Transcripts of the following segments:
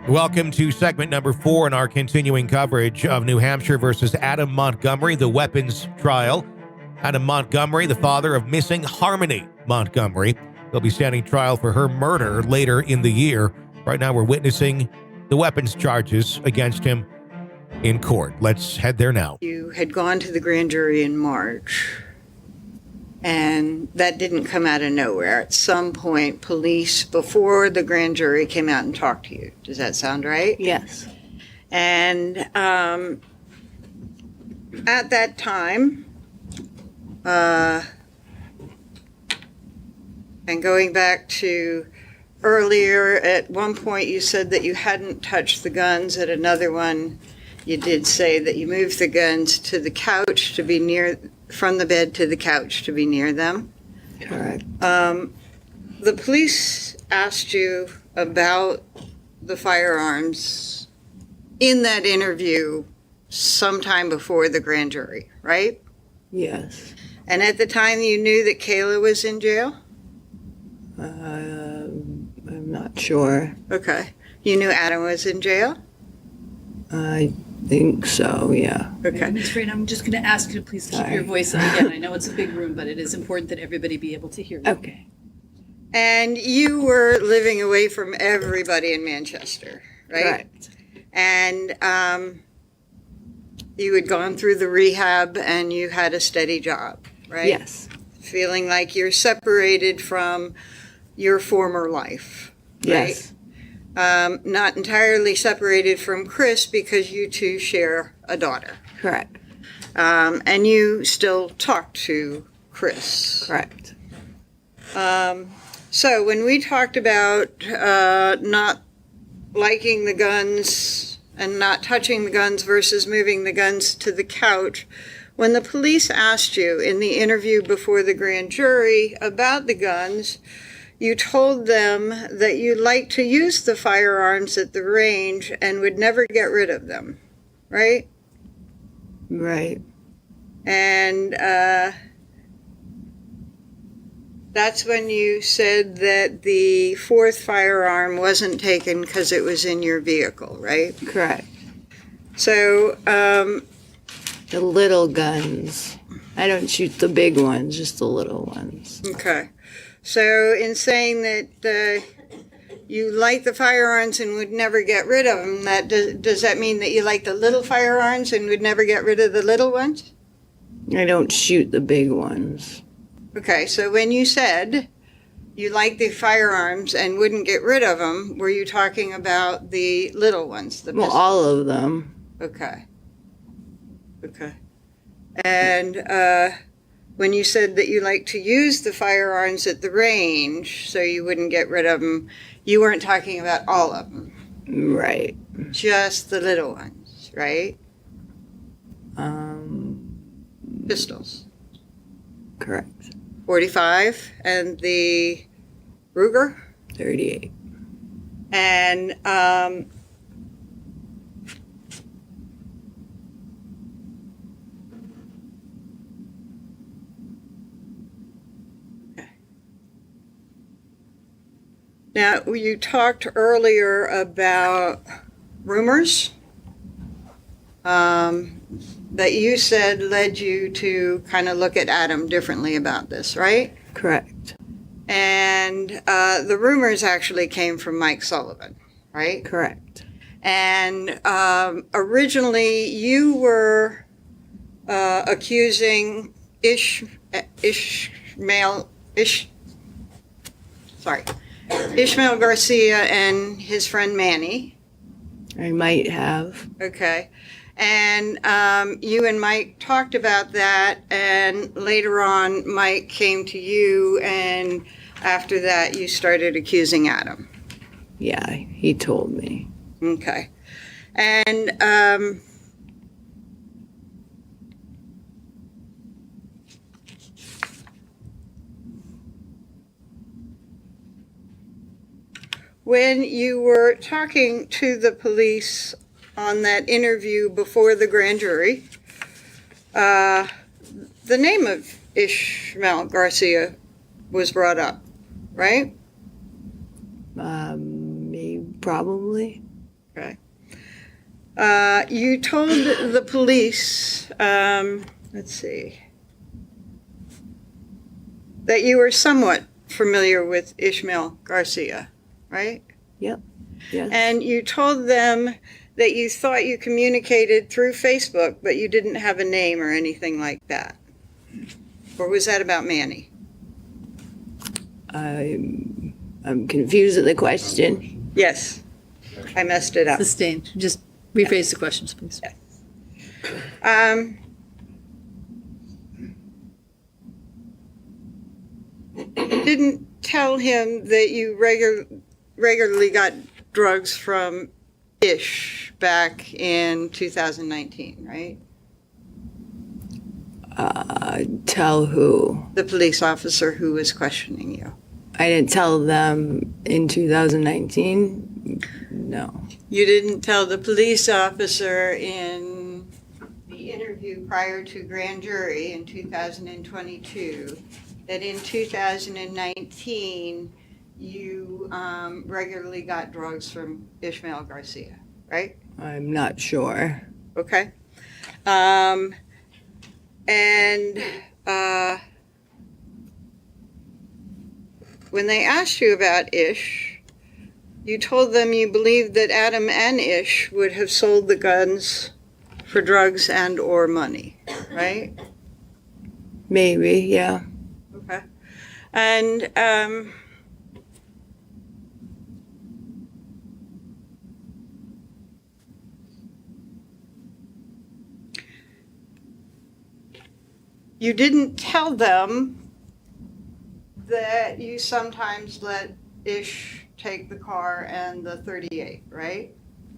Welcome to segment number 4 in our continuing coverage of New Hampshire versus Adam Montgomery, the weapons trial. Adam Montgomery, the father of missing Harmony Montgomery. He'll be standing trial for her murder later in the year. Right now, we're witnessing the weapons charges against him in court. Let's head there now. You had gone to the grand jury in March, and that didn't come out of nowhere. At some point, police, before the grand jury, came out and talked to you. Does that sound right? Yes. And at that time, and going back to earlier, at one point you said that you hadn't touched the guns. At another one, you did say that you moved the guns to the couch to be near, from the bed to the couch to be near them. Correct. The police asked you about the firearms in that interview sometime before the grand jury, right? Yes. And at the time you knew that Kayla was in jail? I'm not sure. Okay. You knew Adam was in jail? I think so, yeah. Okay. Ms. Bryan, I'm just going to ask you to please keep your voice up again. I know it's a big room, but it is important that everybody be able to hear you. Okay. And you were living away from everybody in Manchester, right? Correct. And you had gone through the rehab and you had a steady job, right? Yes. Feeling like you're separated from your former life, right? Yes. Not entirely separated from Chris because you two share a daughter. Correct. And you still talk to Chris. Correct. So when we talked about not liking the guns and not touching the guns versus moving the guns to the couch, when the police asked you in the interview before the grand jury about the guns, you told them that you liked to use the firearms at the range and would never get rid of them, right? Right. And that's when you said that the fourth firearm wasn't taken because it was in your vehicle, right? Correct. So, The little guns. I don't shoot the big ones, just the little ones. okay. So in saying that you like the firearms and would never get rid of them, does that mean that you like the little firearms and would never get rid of the little ones? I don't shoot the big ones. Okay, so when you said you like the firearms and wouldn't get rid of them, were you talking about the little ones? The Well, all of them. Okay. Okay. And when you said that you like to use the firearms at the range so you wouldn't get rid of them, you weren't talking about all of them. Right. Just the little ones, right? Pistols. Correct. 45 and the Ruger. 38. And now, you talked earlier about rumors that you said led you to kind of look at Adam differently about this, right? Correct. And the rumors actually came from Mike Sullivan, right? Correct. And originally you were accusing Ishmael Garcia and his friend Manny. I might have. Okay. And you and Mike talked about that, and later on Mike came to you, and after that you started accusing Adam. Yeah, he told me. Okay. And when you were talking to the police on that interview before the grand jury, the name of Ishmael Garcia was brought up, right? Maybe, probably. Okay. You told the police, let's see, that you were somewhat familiar with Ishmael Garcia, right? Yep. Yes. And you told them that you thought you communicated through Facebook, but you didn't have a name or anything like that. Or was that about Manny? I'm confused at the question. Yes. I messed it up. Sustained. Just rephrase the questions, please. Didn't tell him that you regularly got drugs from Ish back in 2019, right? Tell who? The police officer who was questioning you. I didn't tell them in 2019. No. You didn't tell the police officer in the interview prior to grand jury in 2022 that in 2019 you regularly got drugs from Ishmael Garcia, right? I'm not sure. Okay. When they asked you about Ish, you told them you believed that Adam and Ish would have sold the guns for drugs and or money, right? Maybe, yeah. Okay. And you didn't tell them that you sometimes let Ish take the car and the 38, right?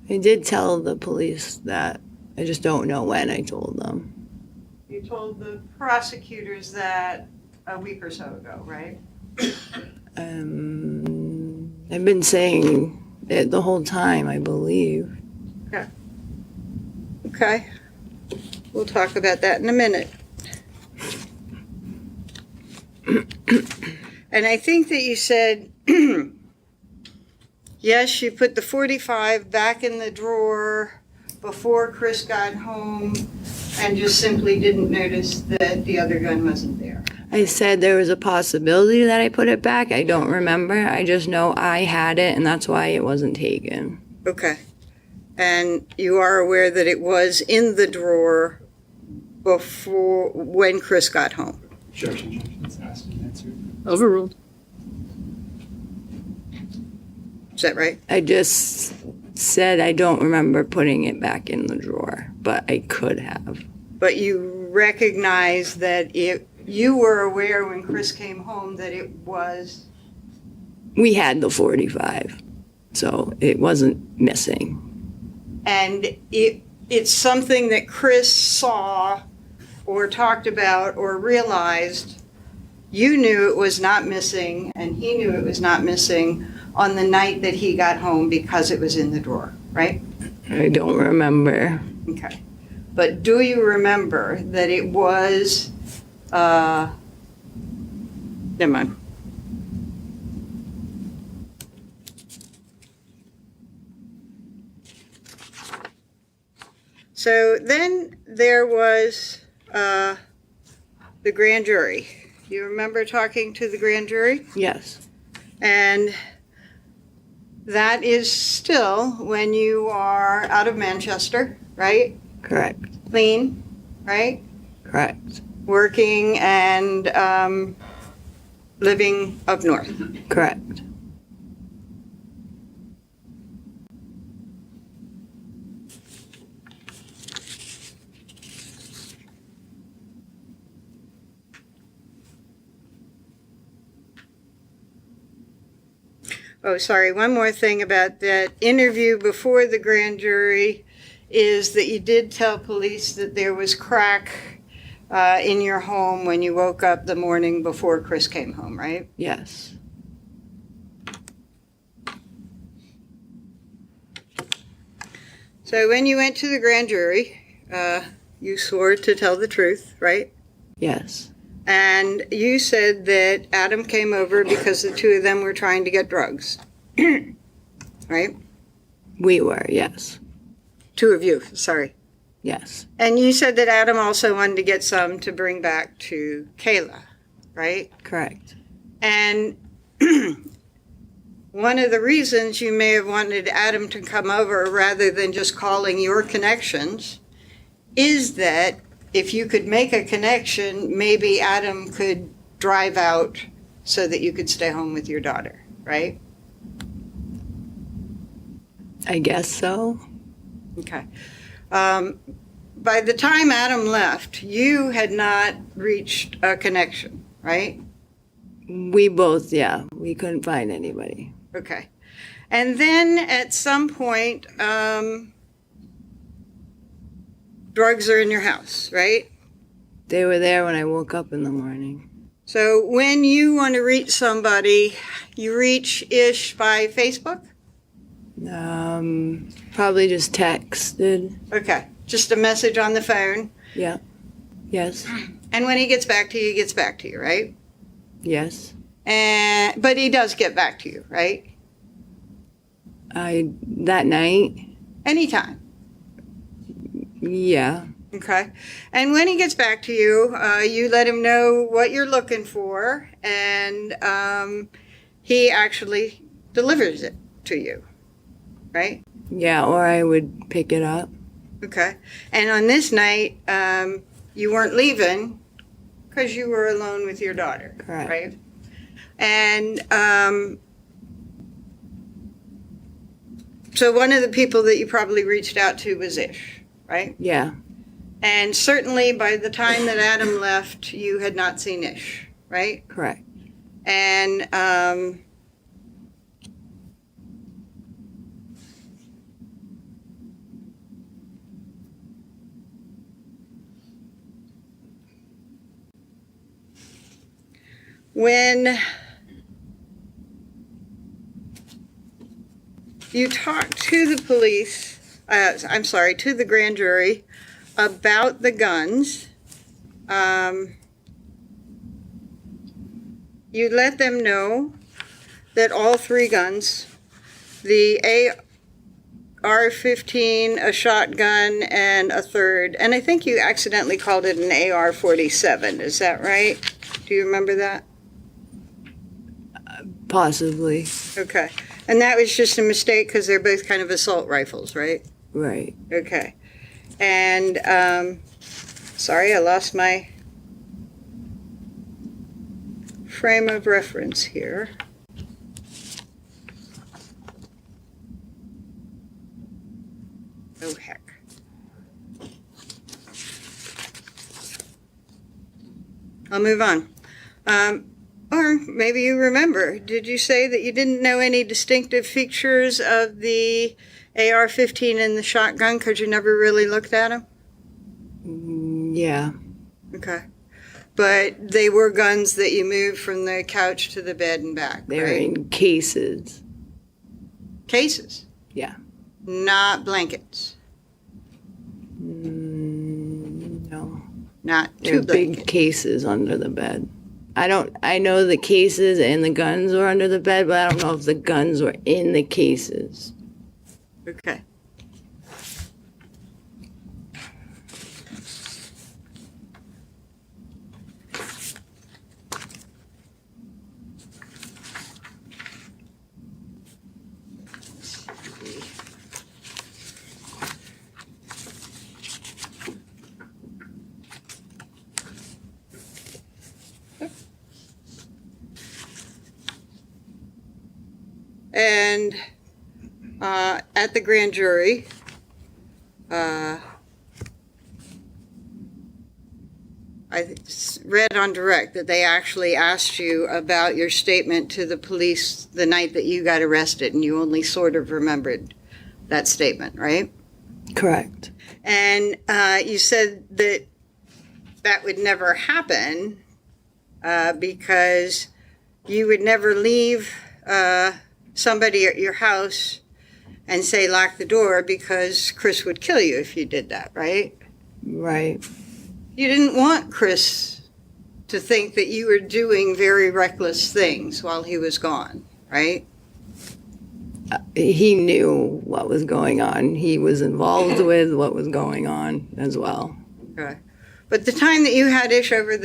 I did tell the police that. I just don't know when I told them. You told the prosecutors that a week or so ago, right? I've been saying it the whole time, I believe. Okay. We'll talk about that in a minute. And I think that you said, yes, you put the 45 back in the drawer before Chris got home and just simply didn't notice that the other gun wasn't there. I said there was a possibility that I put it back. I don't remember. I just know I had it, and that's why it wasn't taken. Okay. And you are aware that it was in the drawer before, when Chris got home? Objection. That's asked and answered. Overruled. Is that right? I just said I don't remember putting it back in the drawer, but I could have. But you recognize that you were aware when Chris came home that it was... We had the 45, so it wasn't missing. And it's something that Chris saw or talked about or realized. You knew it was not missing, and he knew it was not missing on the night that he got home because it was in the drawer, right? I don't remember. Okay. But do you remember that it was, never mind. So then there was the grand jury. You remember talking to the grand jury? Yes. And that is still when you are out of Manchester, right? Correct. Clean, right? Correct. Working and living up north. Correct. Oh, sorry, one more thing about that interview before the grand jury is that you did tell police that there was crack in your home when you woke up the morning before Chris came home, right? Yes. So when you went to the grand jury, you swore to tell the truth, right? Yes. And you said that Adam came over because the two of them were trying to get drugs, right? We were, yes. Two of you, sorry. Yes. And you said that Adam also wanted to get some to bring back to Kayla, right? Correct. And one of the reasons you may have wanted Adam to come over rather than just calling your connections is that if you could make a connection, maybe Adam could drive out so that you could stay home with your daughter, right? I guess so. Okay. By the time Adam left, you had not reached a connection, right? We both, yeah. We couldn't find anybody. Okay. And then at some point, drugs are in your house, right? They were there when I woke up in the morning. So when you want to reach somebody, you reach Ish by Facebook? Probably just texted. Okay. Just a message on the phone. Yeah. Yes. And when he gets back to you, he gets back to you, right? Yes. But he does get back to you, right? That night? Anytime. Yeah. Okay. And when he gets back to you, you let him know what you're looking for, and he actually delivers it to you, right? Yeah, or I would pick it up. Okay. And on this night, you weren't leaving because you were alone with your daughter, Correct. right? And so one of the people that you probably reached out to was Ish, right? Yeah. And certainly by the time that Adam left, you had not seen Ish, right? Correct. And when you talked to the police, to the grand jury about the guns, you let them know that all three guns, the AR-15, a shotgun, and a third, and I think you accidentally called it an AR-47, is that right? Do you remember that? Possibly. Okay. And that was just a mistake because they're both kind of assault rifles, right? Right. Okay. And, sorry, I lost my frame of reference here. Oh, heck. I'll move on. Or maybe you remember. Did you say that you didn't know any distinctive features of the AR-15 and the shotgun because you never really looked at them? Yeah. Okay. But they were guns that you moved from the couch to the bed and back, They were right? in cases. Cases, Yeah. not blankets, No. not They two were big blankets. cases under the bed. I know the cases and the guns were under the bed, but I don't know if the guns were in the cases. Okay. And at the grand jury, I read on direct that they actually asked you about your statement to the police the night that you got arrested, and you only sort of remembered that statement, right? Correct. And you said that that would never happen because you would never leave somebody at your house and say lock the door because Chris would kill you if you did that, right? Right. You didn't want Chris to think that you were doing very reckless things while he was gone, right? he knew what was going on. He was involved with what was going on as well. Okay. But the time that you had Ish over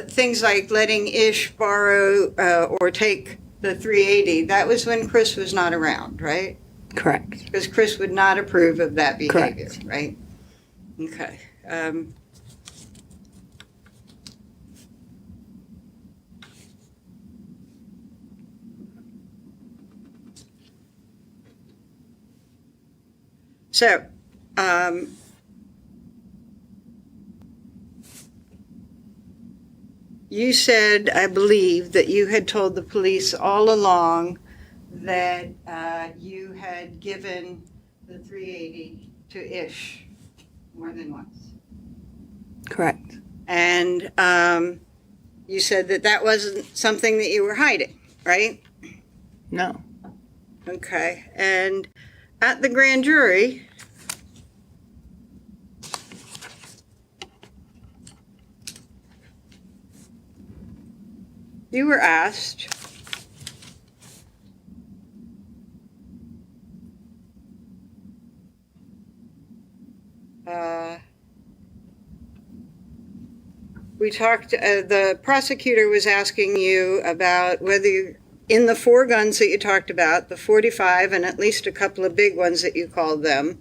things like letting Ish borrow or take the 380, that was when Chris was not around, right? Correct. Because Chris would not approve of that behavior, Correct. right? Okay. So, you said, I believe, that you had told the police all along that you had given the 380 to Ish more than once. Correct. And you said that that wasn't something that you were hiding, right? No. Okay. And at the grand jury, you were asked the prosecutor was asking you about whether you, in the 4 guns that you talked about, the 45 and at least a couple of big ones that you called them,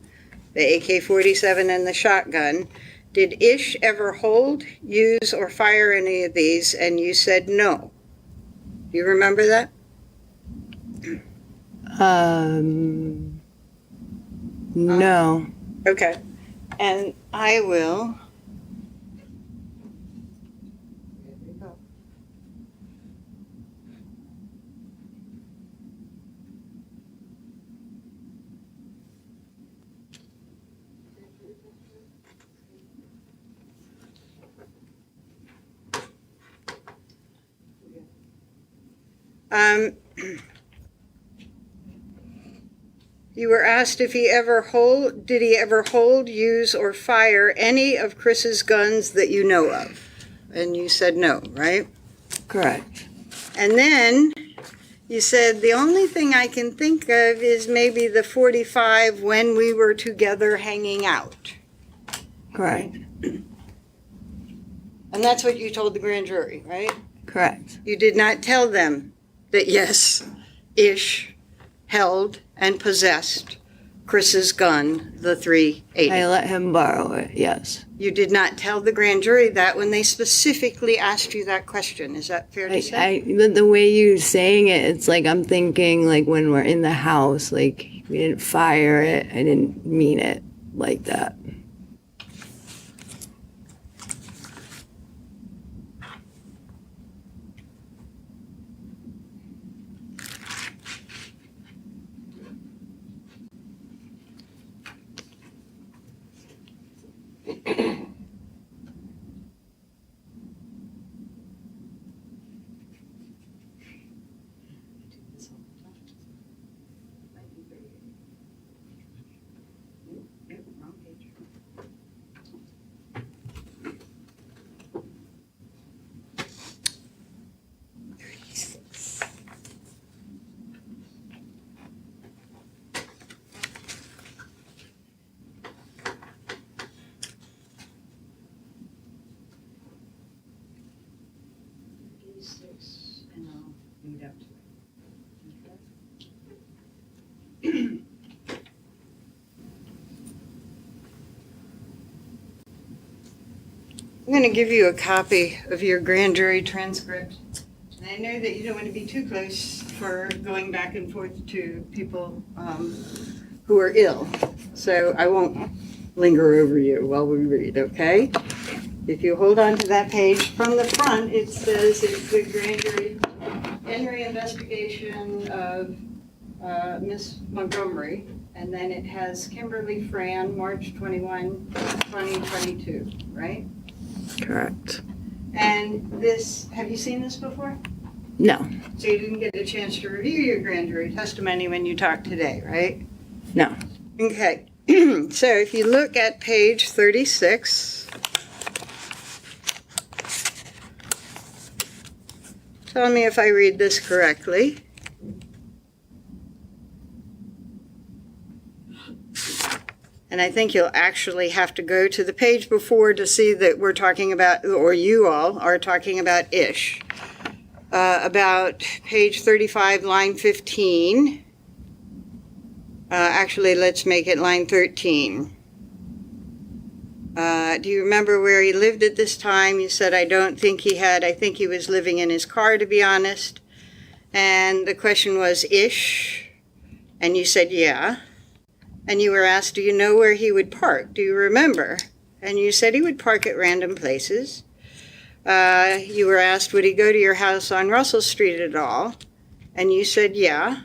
the AK-47 and the shotgun, did Ish ever hold, use, or fire any of these? And you said no. Do you remember that? No. Okay. And I will. There we go. You were asked if did he ever hold, use, or fire any of Chris's guns that you know of? And you said no, right? Correct. And then you said the only thing I can think of is maybe the 45 when we were together hanging out. Correct. And that's what you told the grand jury, right? Correct. You did not tell them that, yes, Ish held and possessed Chris's gun, the 380. I let him borrow it, yes. You did not tell the grand jury that when they specifically asked you that question. Is that fair to say? The way you're saying it, it's like I'm thinking like when we're in the house, like we didn't fire it. I didn't mean it like that. And I'll lead up to it. I'm going to give you a copy of your grand jury transcript. And I know that you don't want to be too close for going back and forth to people who are ill. So I won't linger over you while we read, okay? If you hold on to that page, from the front, it says it's the grand jury Henry investigation of Miss Montgomery, and then it has Kimberly Fran, March 21, 2022, right? Correct. And this, have you seen this before? No. So you didn't get a chance to review your grand jury testimony when you talked today, right? No. Okay. So if you look at page 36, tell me if I read this correctly. And I think you'll actually have to go to the page before to see that we're talking about, or you all are talking about Ish. About page 35, line 15. Actually, let's make it line 13. Do you remember where he lived at this time? You said, I don't think he had. I think he was living in his car, to be honest. And the question was Ish. And you said, yeah. And you were asked, do you know where he would park? Do you remember? And you said he would park at random places. You were asked, would he go to your house on Russell Street at all? And you said, yeah.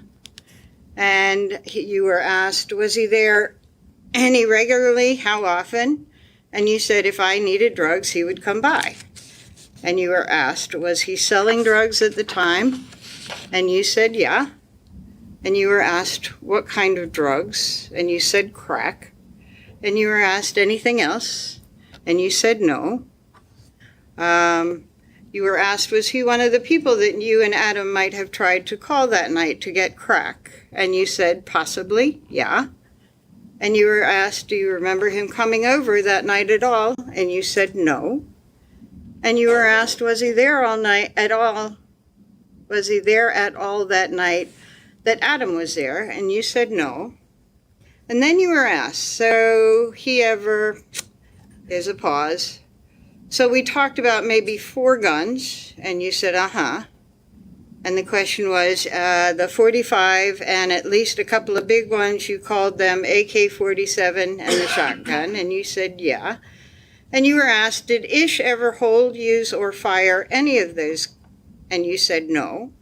And you were asked, was he there any regularly? How often? And you said, if I needed drugs, he would come by. And you were asked, was he selling drugs at the time? And you said, yeah. And you were asked, what kind of drugs? And you said, crack. And you were asked anything else? And you said, no. You were asked, was he one of the people that you and Adam might have tried to call that night to get crack? And you said, possibly, yeah. And you were asked, do you remember him coming over that night at all? And you said, no. And you were asked, was he there all night at all? Was he there at all that night that Adam was there? And you said, no. And then you were asked, so he ever, there's a pause. So we talked about maybe 4 guns, and you said, uh-huh. And the question was the 45 and at least a couple of big ones, you called them AK-47 and the shotgun, and you said, yeah. And you were asked, did Ish ever hold, use, or fire any of those? And you said, no.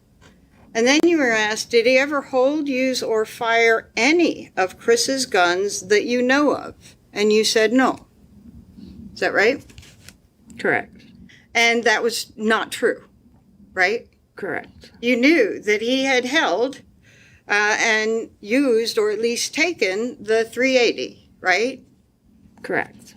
And then you were asked, did he ever hold, use, or fire any of Chris's guns that you know of? And you said, no. Is that right? Correct. And that was not true, right? Correct. You knew that he had held and used, or at least taken, the 380, right? Correct.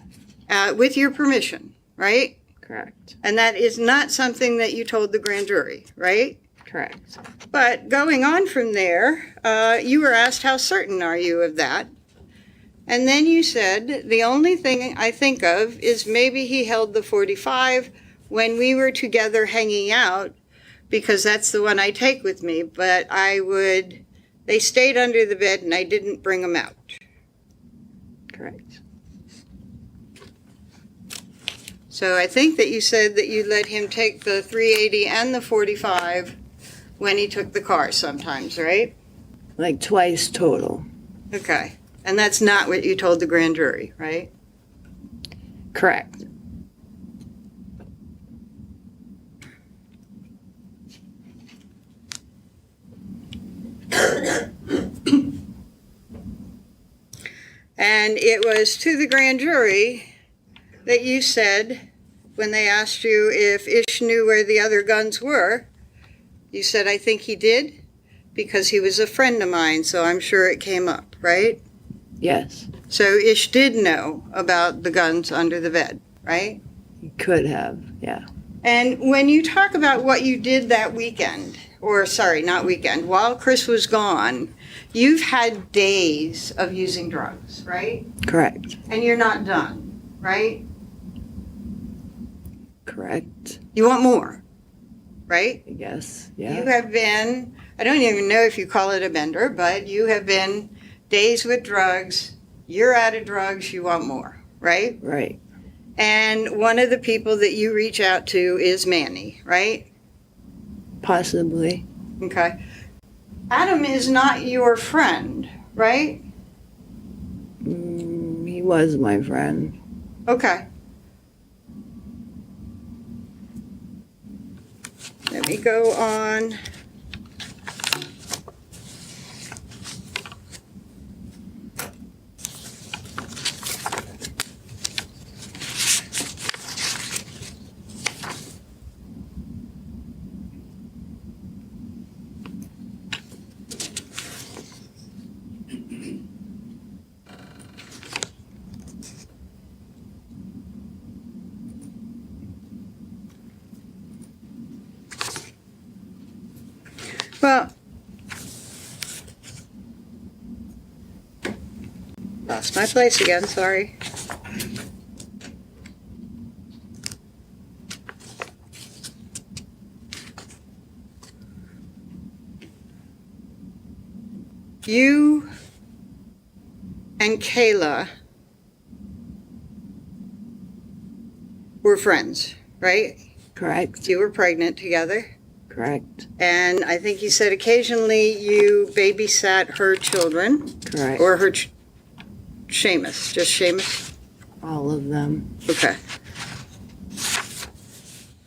With your permission, right? Correct. And that is not something that you told the grand jury, right? Correct. But going on from there, you were asked, how certain are you of that? And then you said, the only thing I think of is maybe he held the 45 when we were together hanging out, because that's the one I take with me, but they stayed under the bed and I didn't bring them out. Correct. So I think that you said that you let him take the 380 and the 45 when he took the car sometimes, right? Like twice total. Okay. And that's not what you told the grand jury, right? Correct. And it was to the grand jury that you said, when they asked you if Ish knew where the other guns were, you said, I think he did, because he was a friend of mine, so I'm sure it came up, right? Yes. So Ish did know about the guns under the bed, right? You could have, yeah. And when you talk about what you did that weekend, or sorry, not weekend, while Chris was gone, you've had days of using drugs, right? Correct. And you're not done, right? Correct. You want more, right? I guess, You yeah. have been, I don't even know if you call it a bender, but you have been days with drugs, you're out of drugs, you want more, right? Right. And one of the people that you reach out to is Manny, right? Possibly. Okay. Adam is not your friend, right? He was my friend. Okay. Let me go on. Well, Lost my place again, sorry. You and Kayla were friends, right? Correct. You were pregnant together. Correct. And I think you said occasionally you babysat her children. Correct. Or her Seamus, just Seamus? All of them. Okay.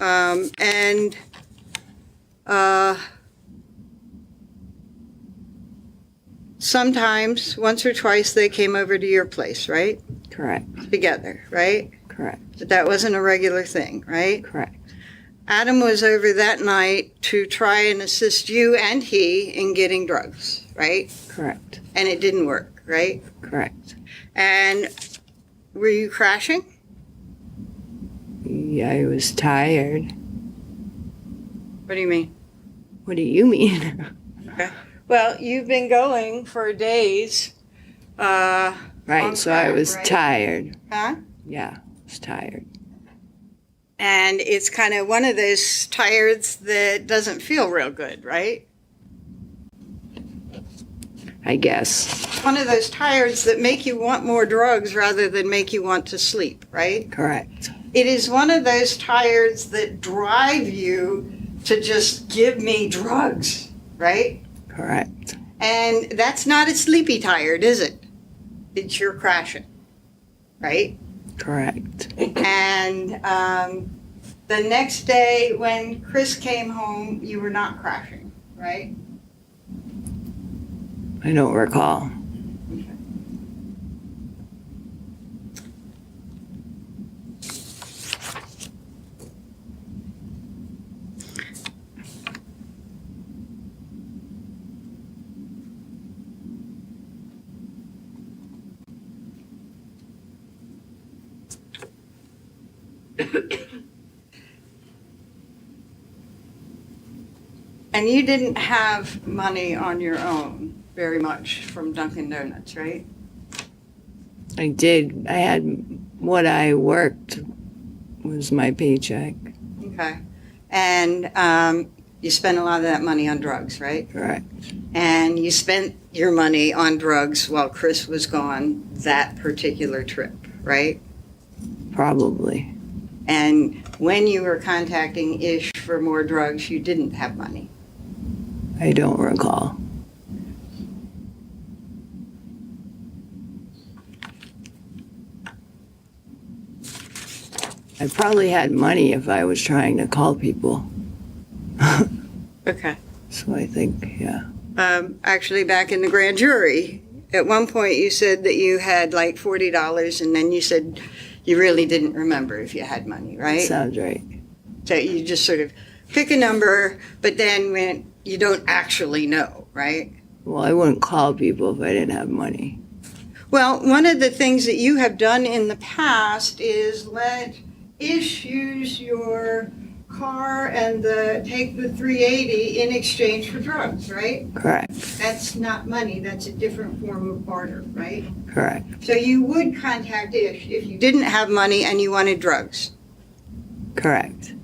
And sometimes, once or twice, they came over to your place, right? Correct. Together, right? Correct. But that wasn't a regular thing, right? Correct. Adam was over that night to try and assist you and he in getting drugs, right? Correct. And it didn't work, right? Correct. And were you crashing? Yeah, I was tired. What do you mean? What do you mean? Well, you've been going for days. Right, On so I crack, was right? tired. Huh? Yeah, I was tired. And it's kind of one of those tired's that doesn't feel real good, right? I guess. One of those tired's that make you want more drugs rather than make you want to sleep, right? Correct. It is one of those tired's that drive you to just give me drugs, right? Correct. And that's not a sleepy tired, is it? It's your crashing, right? Correct. And the next day when Chris came home, you were not crashing, right? I don't recall. And you didn't have money on your own very much from Dunkin' Donuts, right? I did. I had what I worked was my paycheck. Okay. And you spent a lot of that money on drugs, right? Correct. And you spent your money on drugs while Chris was gone that particular trip, right? Probably. And when you were contacting Ish for more drugs, you didn't have money. I don't recall. I probably had money if I was trying to call people. Okay. So I think, yeah. Actually, back in the grand jury, at one point you said that you had like $40, and then you said you really didn't remember if you had money, right? Sounds right. So you just sort of pick a number, but then when you don't actually know, right? Well, I wouldn't call people if I didn't have money. Well, one of the things that you have done in the past is let Ish use your car and take the 380 in exchange for drugs, right? Correct. That's not money, that's a different form of barter, right? Correct. So you would contact Ish if you didn't have money and you wanted drugs. Correct.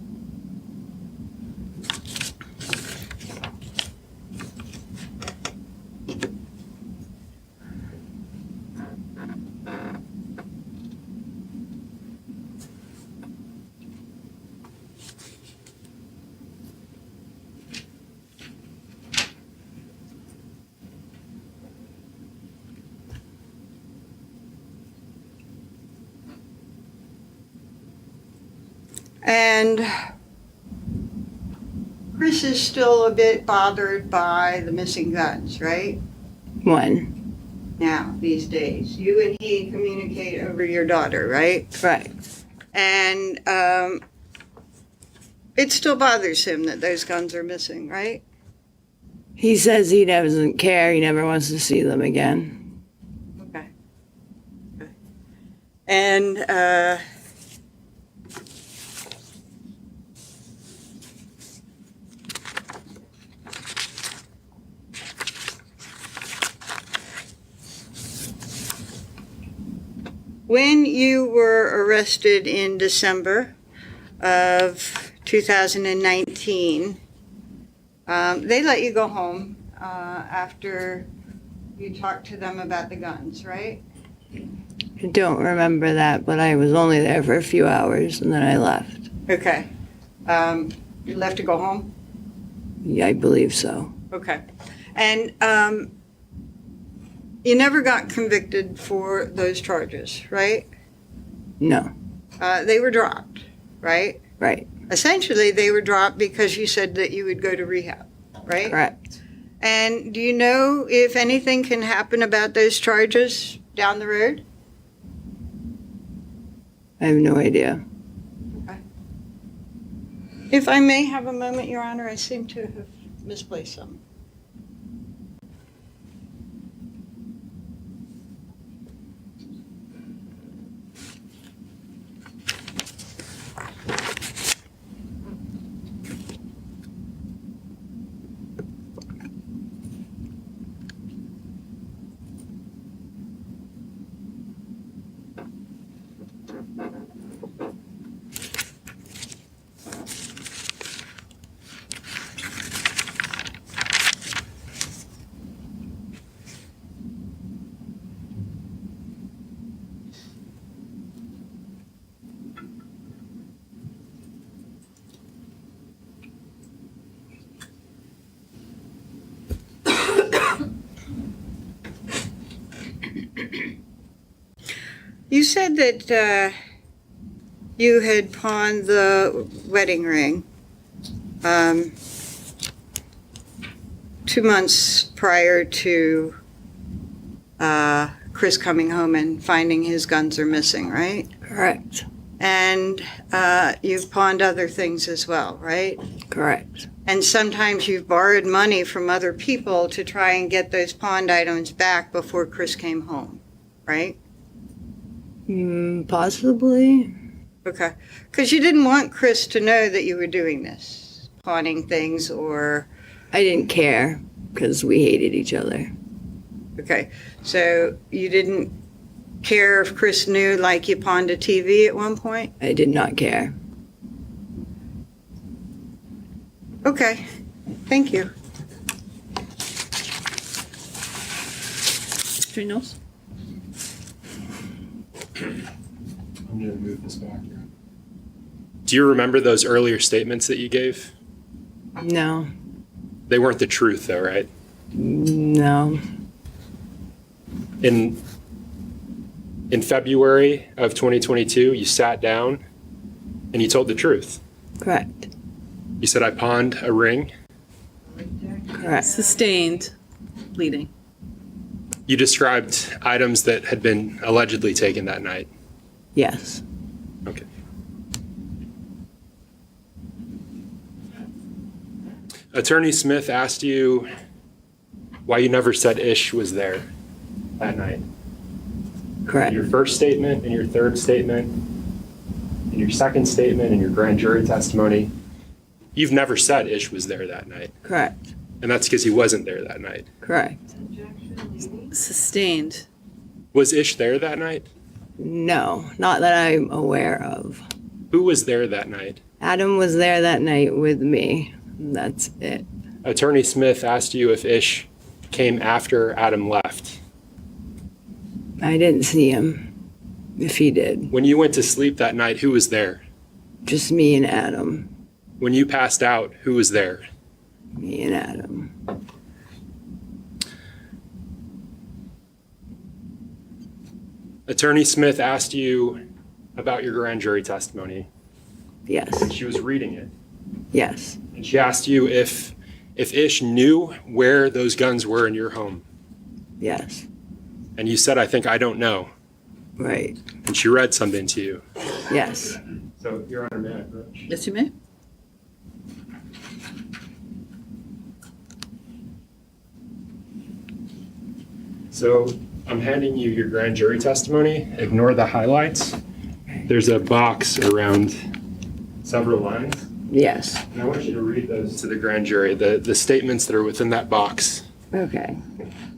And Chris is still a bit bothered by the missing guns, right? When? Now, these days. You and he communicate over your daughter, right? Correct. And it still bothers him that those guns are missing, right? He says he doesn't care. He never wants to see them again. Okay. And when you were arrested in December of 2019, they let you go home after you talked to them about the guns, right? I don't remember that, but I was only there for a few hours and then I left. Okay. You left to go home? Yeah, I believe so. Okay. And you never got convicted for those charges, right? No. They were dropped, right? Right. Essentially, they were dropped because you said that you would go to rehab, right? Correct. And do you know if anything can happen about those charges down the road? I have no idea. If I may have a moment, Your Honor, I seem to have misplaced something. You said that you had pawned the wedding ring 2 months prior to Chris coming home and finding his guns are missing, right? Correct. And you've pawned other things as well, right? Correct. And sometimes you've borrowed money from other people to try and get those pawned items back before Chris came home, right? Possibly. Okay. Because you didn't want Chris to know that you were doing this, pawning things or... I didn't care because we hated each other. Okay. So you didn't care if Chris knew, like, you pawned a TV at one point? I did not care. Okay. Thank you. Mr. Knowles? I'm going to move this back here. Do you remember those earlier statements that you gave? No. They weren't the truth, though, right? No. In February of 2022, you sat down and you told the truth. Correct. You said, I pawned a ring. Correct. Sustained bleeding. You described items that had been allegedly taken that night. Yes. Okay. Attorney Smith asked you why you never said Ish was there that night. Correct. Your first statement and your third statement, and your second statement and your grand jury testimony, you've never said Ish was there that night. Correct. And that's because he wasn't there that night. Correct. Sustained. Was Ish there that night? No, not that I'm aware of. Who was there that night? Adam was there that night with me. That's it. Attorney Smith asked you if Ish came after Adam left. I didn't see him, if he did. When you went to sleep that night, who was there? Just me and Adam. When you passed out, who was there? Me and Adam. Attorney Smith asked you about your grand jury testimony. Yes. She was reading it. Yes. And she asked you if Ish knew where those guns were in your home. Yes. And you said, I think I don't know. Right. And she read something to you. Yes. So, Your Honor, may I approach? Yes, you may. So, I'm handing you your grand jury testimony. Ignore the highlights. There's a box around several lines. Yes. And I want you to read those to the grand jury, the statements that are within that box, Okay.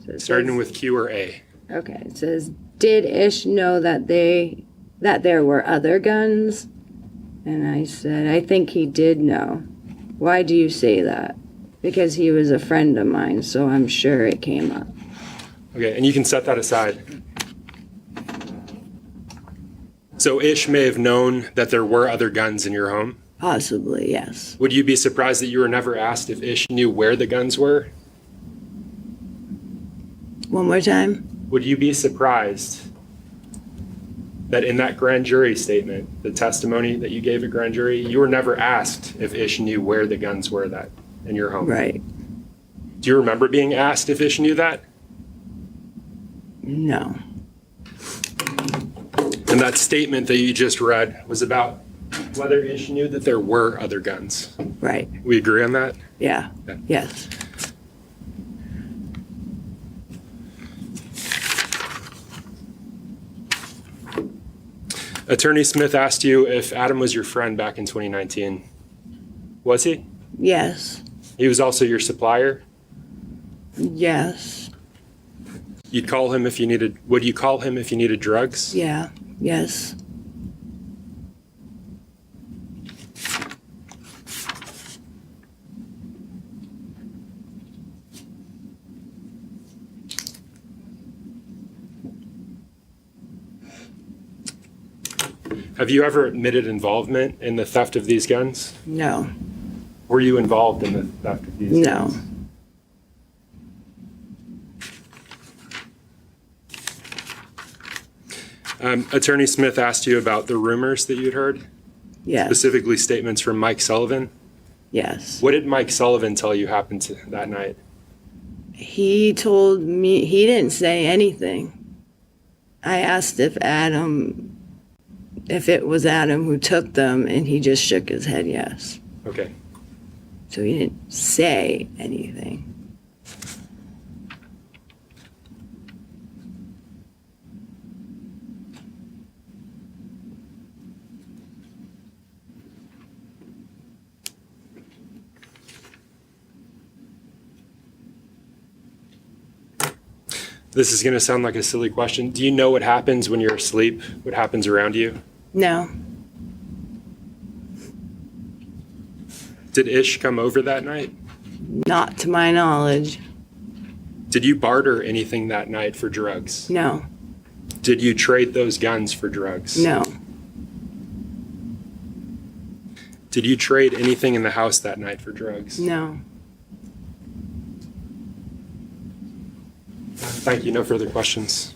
So it starting says- with Q or A. Okay, it says, did Ish know that there were other guns? And I said, I think he did know. Why do you say that? Because he was a friend of mine, so I'm sure it came up. Okay, and you can set that aside. So Ish may have known that there were other guns in your home? Possibly, yes. Would you be surprised that you were never asked if Ish knew where the guns were? One more time? Would you be surprised that in that grand jury statement, the testimony that you gave at grand jury, you were never asked if Ish knew where the guns were that in your home? Right. Do you remember being asked if Ish knew that? No. And that statement that you just read was about whether Ish knew that there were other guns. Right. We agree on that? Yeah. Okay. Yes. Attorney Smith asked you if Adam was your friend back in 2019. Was he? Yes. He was also your supplier? Yes. You'd call him if you needed, would you call him if you needed drugs? Yeah. Yes. Have you ever admitted involvement in the theft of these guns? No. Were you involved in the theft of these No. guns? Attorney Smith asked you about the rumors that you'd heard, Yes. specifically statements from Mike Sullivan. Yes. What did Mike Sullivan tell you happened that night? He told me, he didn't say anything. I asked if it was Adam who took them, and he just shook his head yes. Okay. So he didn't say anything. This is going to sound like a silly question. Do you know what happens when you're asleep? What happens around you? No. Did Ish come over that night? Not to my knowledge. Did you barter anything that night for drugs? No. Did you trade those guns for drugs? No. Did you trade anything in the house that night for drugs? No. Thank you. No further questions.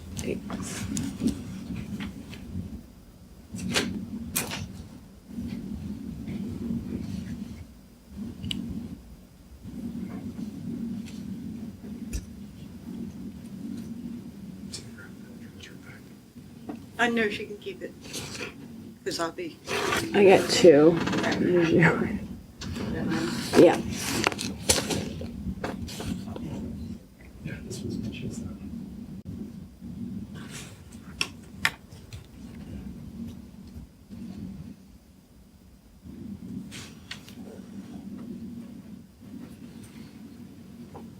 I know she can keep it, because I'll be. I got two. Yeah. Yeah, this was Mitch's.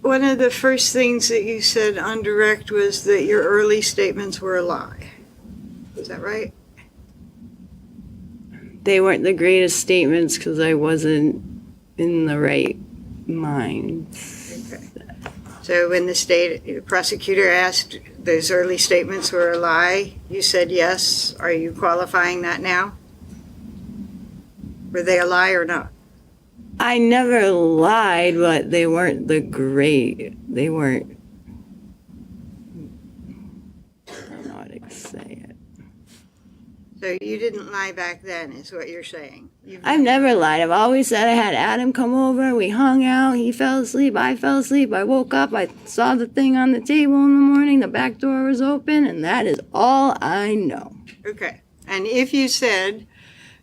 One of the first things that you said on direct was that your early statements were a lie. Is that right? They weren't the greatest statements because I wasn't in the right mind. Okay. So when the state prosecutor asked those early statements were a lie, you said yes. Are you qualifying that now? Were they a lie or not? I never lied, but they weren't the great. They weren't. I don't know how to say it. So you didn't lie back then, is what you're saying? I've never lied. I've always said I had Adam come over. We hung out. He fell asleep. I fell asleep. I woke up. I saw the thing on the table in the morning. The back door was open, and that is all I know. Okay. And if you said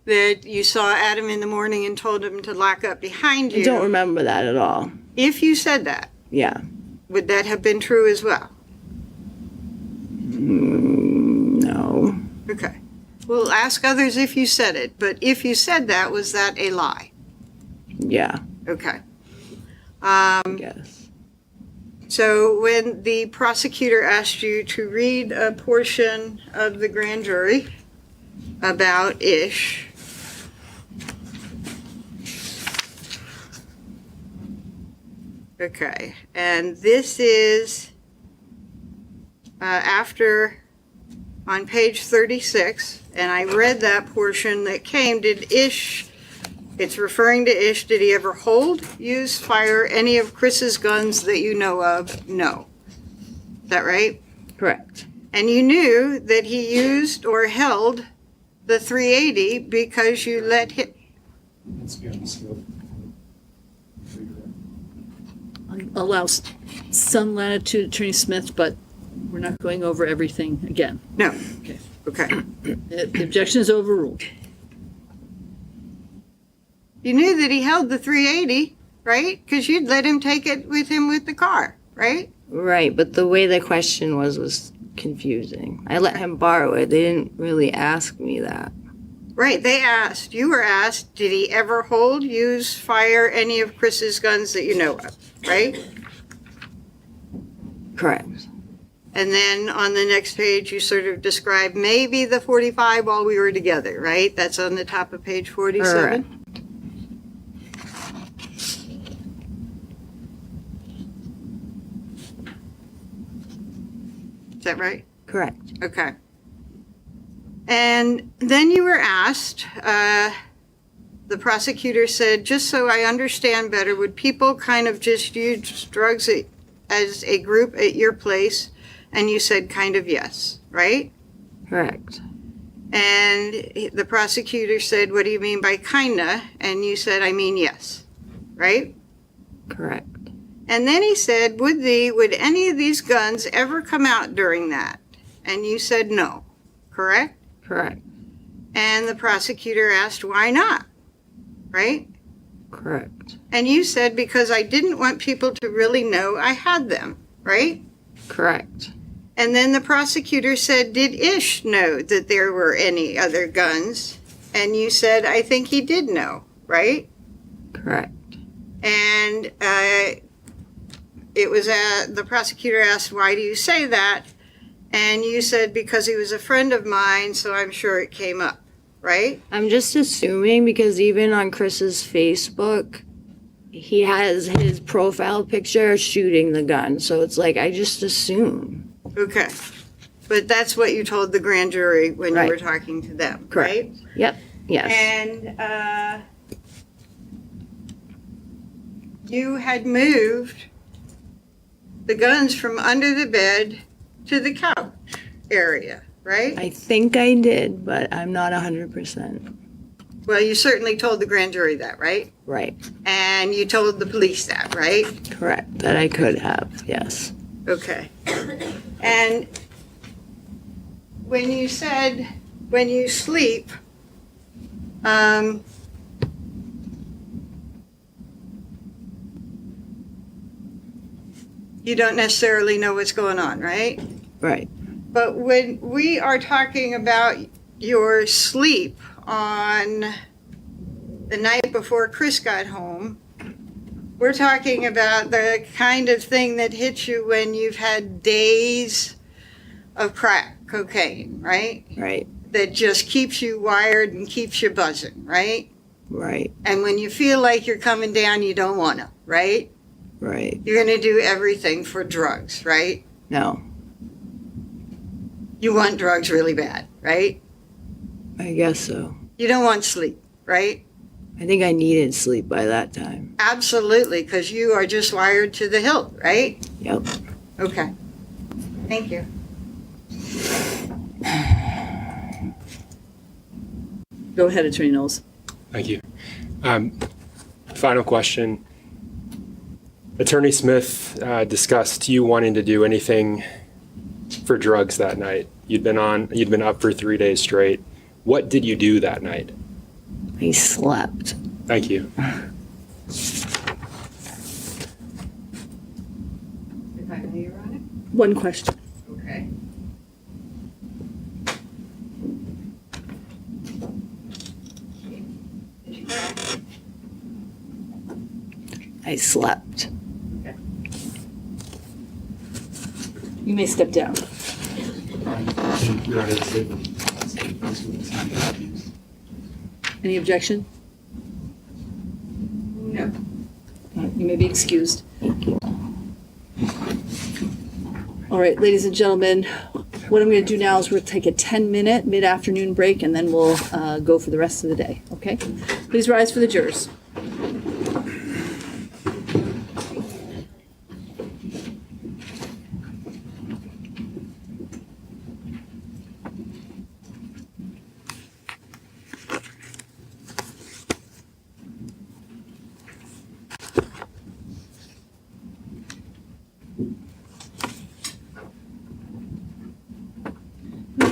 that you saw Adam in the morning and told him to lock up behind you. I don't remember that at all. If you said that, Yeah. would that have been true as well? No. Okay. We'll ask others if you said it, but if you said that, was that a lie? Yeah. Okay. I guess. So when the prosecutor asked you to read a portion of the grand jury about Ish, okay, and this is after on page 36, and I read that portion that came. Did Ish, it's referring to Ish, did he ever hold, use, fire any of Chris's guns that you know of? No. Is that right? Correct. And you knew that he used or held the 380 because you let him. Let's be on the scope. Allow some latitude, Attorney Smith, but we're not going over everything again. No. Okay. Okay. The objection is overruled. You knew that he held the 380, right? Because you'd let him take it with him with the car, right? Right, but the way the question was confusing. I let him borrow it. They didn't really ask me that. Right. They asked, you were asked, did he ever hold, use, fire any of Chris's guns that you know of, right? Correct. And then on the next page, you sort of describe maybe the 45 while we were together, right? That's on the top of page 47. Correct. Is that right? Correct. Okay. And then you were asked, the prosecutor said, just so I understand better, would people kind of just use drugs as a group at your place? And you said kind of yes, right? Correct. And the prosecutor said, what do you mean by kinda? And you said, I mean yes, right? Correct. And then he said, would any of these guns ever come out during that? And you said no, correct? Correct. And the prosecutor asked, why not? Right? Correct. And you said, because I didn't want people to really know I had them, right? Correct. And then the prosecutor said, did Ish know that there were any other guns? And you said, I think he did know, right? Correct. And it was the prosecutor asked, why do you say that? And you said, because he was a friend of mine, so I'm sure it came up, right? I'm just assuming because even on Chris's Facebook, he has his profile picture shooting the gun. So it's like, I just assume. Okay. But that's what you told the grand jury when Right. you were talking to them, Correct. right? Yep. Yes. And you had moved the guns from under the bed to the couch area, right? I think I did, but I'm not 100% Well, you certainly told the grand jury that, right? right. And you told the police that, right? Correct. That I could have. Yes. Okay. And when you said, when you sleep, you don't necessarily know what's going on, right? Right. But when we are talking about your sleep on the night before Chris got home, we're talking about the kind of thing that hits you when you've had days of crack cocaine, right? Right. That just keeps you wired and keeps you buzzing, right? Right. And when you feel like you're coming down, you don't want to, right? Right. You're going to do everything for drugs, right? No. You want drugs really bad, right? I guess so. You don't want sleep, right? I think I needed sleep by that time. Absolutely, because you are just wired to the hilt, right? Yep. Okay. Thank you. Go ahead, Attorney Knowles. Thank you. Final question. Attorney Smith discussed you wanting to do anything for drugs that night. You'd been up for 3 days straight. What did you do that night? I slept. Thank you. If I may, Your Honor? One question. Okay. Did you crack? I slept. You may step down. Your Honor, Any objection? No. You may be excused. All right, ladies and gentlemen, what I'm going to do now is we'll take a 10-minute mid-afternoon break, and then we'll go for the rest of the day, okay? Please rise for the jurors.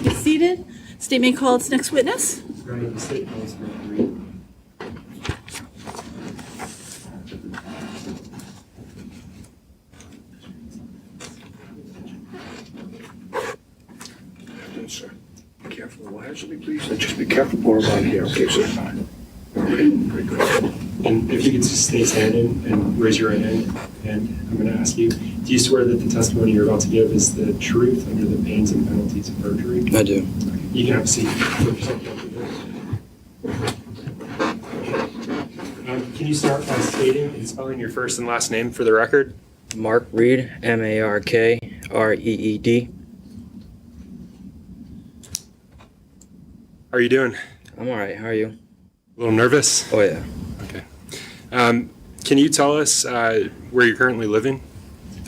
Be seated. State may call its next witness. Your Honor, the state calls for three. Sir, be careful. Well, actually, please, just be careful going around here. Okay, sir. Okay, very good. And if you could just stay standing and raise your right hand, and I'm going to ask you, do you swear that the testimony you're about to give is the truth under the pains and penalties of perjury? I do. You can have a seat. Can you start by stating and spelling your first and last name for the record? Mark Reed, MarkReed. How are you doing? I'm all right. How are you? A little nervous? Oh, yeah. Okay. Can you tell us where you're currently living?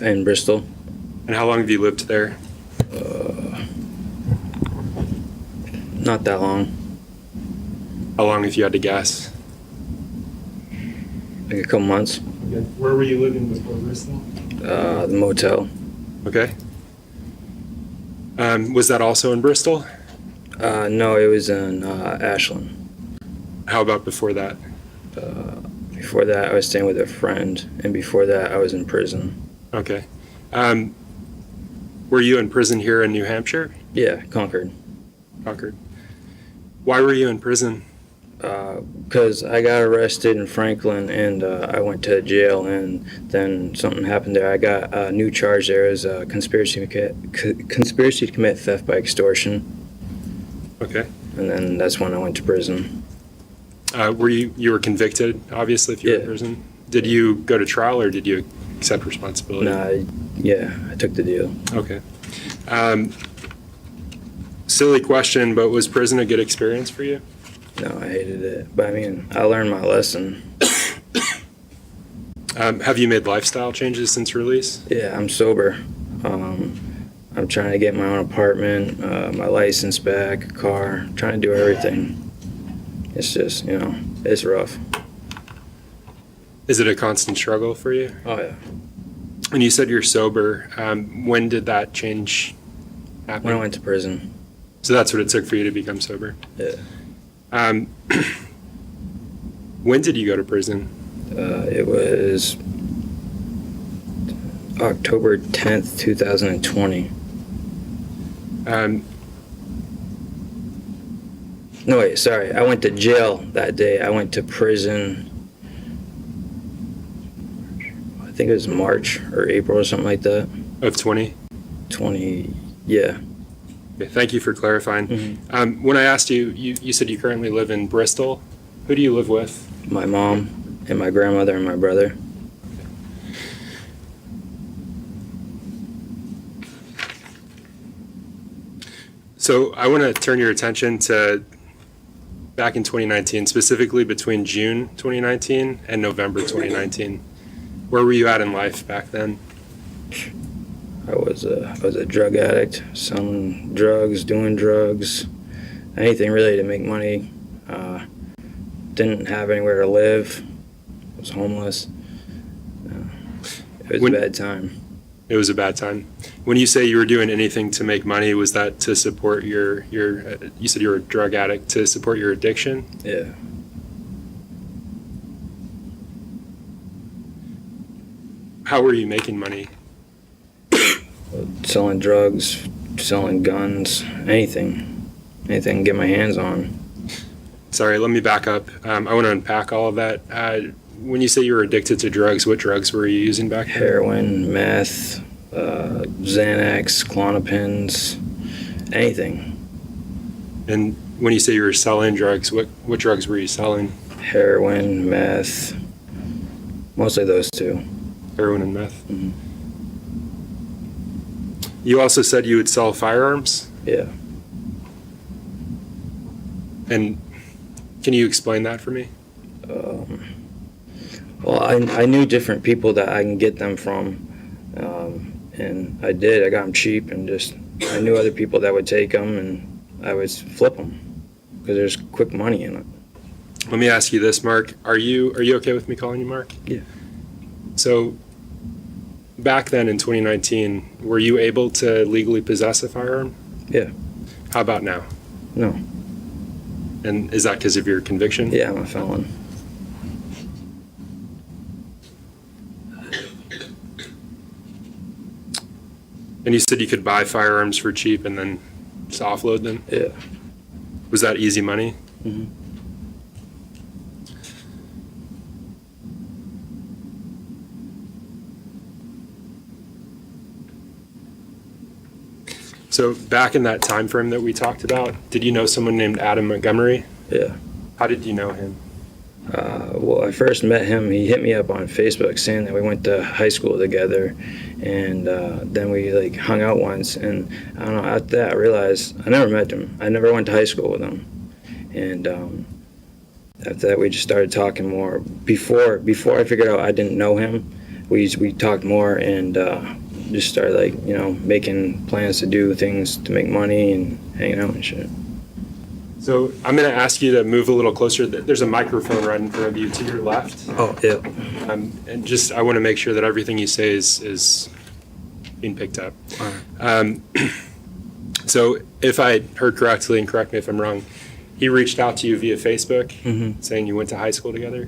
In Bristol. And how long have you lived there? Not that long. How long, if you had to guess? Like a couple months. Okay. Where were you living before Bristol? The motel. Okay. Was that also in Bristol? No, it was in Ashland. How about before that? Before that, I was staying with a friend, and before that, I was in prison. Okay. Were you in prison here in New Hampshire? Yeah, Concord. Concord. Why were you in prison? Because I got arrested in Franklin, and I went to jail, and then something happened there. I got a new charge there. It was a conspiracy to commit theft by extortion, Okay. and then that's when I went to prison. Were you were convicted, obviously, if you were in Yeah. prison? Did you go to trial or did you accept responsibility? No, I took the deal. Okay. Silly question, but was prison a good experience for you? No, I hated it. But I mean, I learned my lesson. Have you made lifestyle changes since release? Yeah, I'm sober. I'm trying to get my own apartment, my license back, a car, trying to do everything. It's just, it's rough. Is it a constant struggle for you? Oh, yeah. And you said you're sober. When did that change happen? When I went to prison. So that's what it took for you to become sober? Yeah. When did you go to prison? It was October 10th, 2020. No, wait, sorry. I went to jail that day. I went to prison, I think it was March or April or something like that. Of 20? 20, yeah. Okay, thank you for clarifying. Mm-hmm. When I asked you, you said you currently live in Bristol. Who do you live with? My mom and my grandmother and my brother. So I want to turn your attention to back in 2019, specifically between June 2019 and November 2019. Where were you at in life back then? I was a drug addict, selling drugs, doing drugs, anything really to make money. Didn't have anywhere to live. Was homeless. It was a bad time. It was a bad time. When you say you were doing anything to make money, was that to support your you said you were a drug addict, to support your addiction? Yeah. How were you making money? Selling drugs, selling guns, anything to get my hands on. Sorry, let me back up. I want to unpack all of that. When you say you were addicted to drugs, what drugs were you using back then? Heroin, meth, Xanax, Klonopins, anything. And when you say you were selling drugs, what drugs were you selling? Heroin, meth, mostly those two. Heroin and meth? Mhm. You also said you would sell firearms? Yeah. And can you explain that for me? Well, I knew different people that I can get them from, and I did. I got them cheap, and just I knew other people that would take them, and I would flip them because there's quick money in it. Let me ask you this, Mark. Are you okay with me calling you Mark? Yeah. So back then in 2019, were you able to legally possess a firearm? Yeah. How about now? No. And is that because of your conviction? Yeah, I'm a felon. And you said you could buy firearms for cheap and then just offload them? Yeah. Was that easy money? Mhm. So back in that time frame that we talked about, did you know someone named Adam Montgomery? Yeah. How did you know him? Well, I first met him. He hit me up on Facebook saying that we went to high school together, and then we like hung out once. And I don't know. After that, I realized I never met him. I never went to high school with him. And after that, we just started talking more. Before I figured out I didn't know him, we talked more and just started making plans to do things to make money and hanging out and shit. So I'm going to ask you to move a little closer. There's a microphone right in front of you to your left. Oh yeah. And just I want to make sure that everything you say is being picked up. So if I heard correctly, and correct me if I'm wrong, he reached out to you via Facebook saying you went to high school together?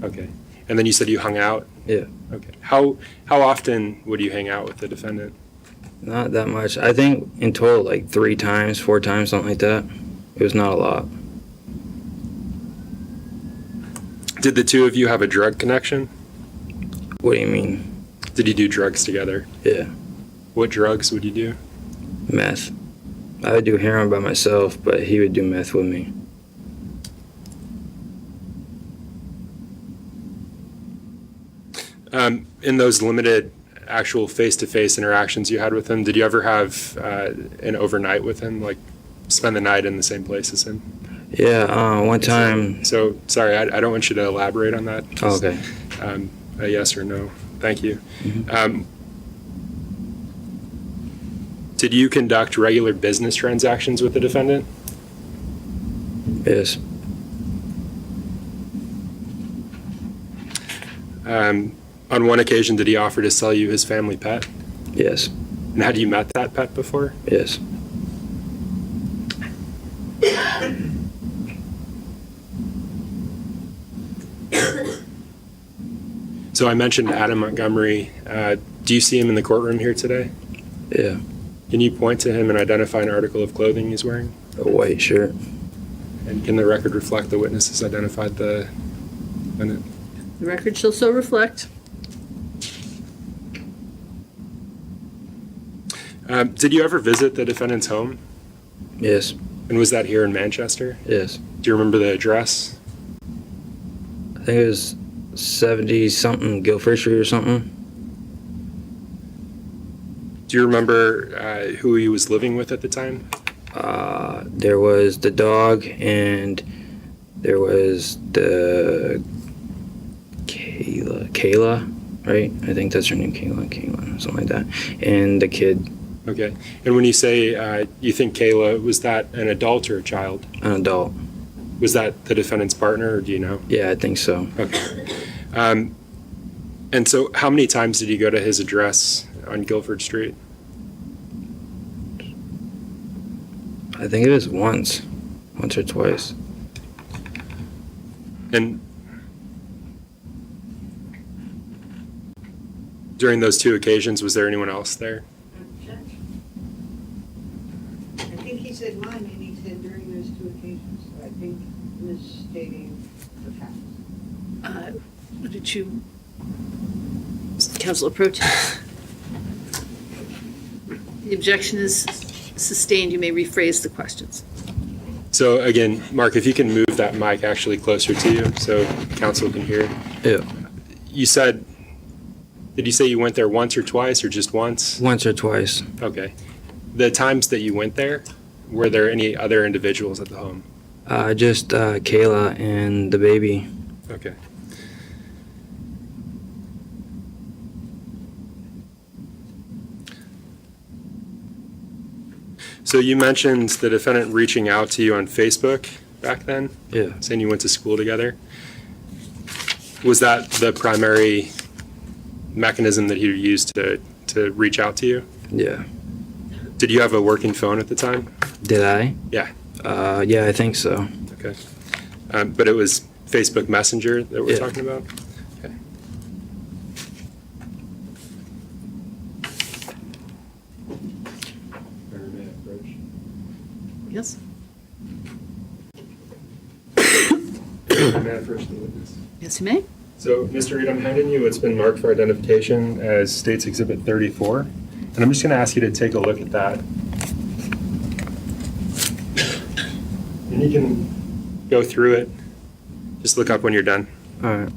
Okay. And then you said you hung out? Yeah. Okay. How often would you hang out with the defendant? Not that much. I think in total like 3 times, 4 times, something like that. It was not a lot. Did the two of you have a drug connection? What do you mean? Did you do drugs together? Yeah. What drugs would you do? Meth. I would do heroin by myself, but he would do meth with me. In those limited actual face-to-face interactions you had with him, did you ever have an overnight with him, like spend the night in the same place as him? Yeah, one time. So, sorry, I don't want you to elaborate on that. Oh, okay. A yes or no. Thank you. Did you conduct regular business transactions with the defendant? Yes. On one occasion, did he offer to sell you his family pet? Yes. And had you met that pet before? Yes. So I mentioned Adam Montgomery. Do you see him in the courtroom here today? Yeah. Can you point to him and identify an article of clothing he's wearing? A white shirt. And can the record reflect the witnesses identified the defendant? The record shall so reflect. Did you ever visit the defendant's home? Yes. And was that here in Manchester? Yes. Do you remember the address? I think it was 70-something Guilford Street or something. Do you remember who he was living with at the time? There was the dog and there was the Kayla, right? I think that's her name, Kayla, something like that. And the kid. Okay. And when you say you think Kayla, was that an adult or a child? An adult. Was that the defendant's partner, or do you know? Yeah, I think so. Okay. And so how many times did you go to his address on Guilford Street? I think it was once or twice. And during those 2 occasions, was there anyone else there? I think he said one, and he said during those 2 occasions. So I think misstating the facts. What did you, Councilor Pro Tem? The objection is sustained. You may rephrase the questions. So again, Mark, if you can move that mic actually closer to you so counsel can hear. Yeah. You said, did you say you went there once or twice or just once? Once or twice. Okay. The times that you went there, were there any other individuals at the home? Just Kayla and the baby. Okay. So you mentioned the defendant reaching out to you on Facebook back then, Yeah. saying you went to school together. Was that the primary mechanism that he used to reach out to you? Yeah. Did you have a working phone at the time? Did I? Yeah. Yeah, I think so. Okay. But it was Facebook Messenger that we're Yeah. talking about? Okay. Yes? Yes, you may. So, Mr. Reed, I'm handing you what's been marked for identification as State's Exhibit 34. And I'm just going to ask you to take a look at that. And you can go through it. Just look up when you're done. All right.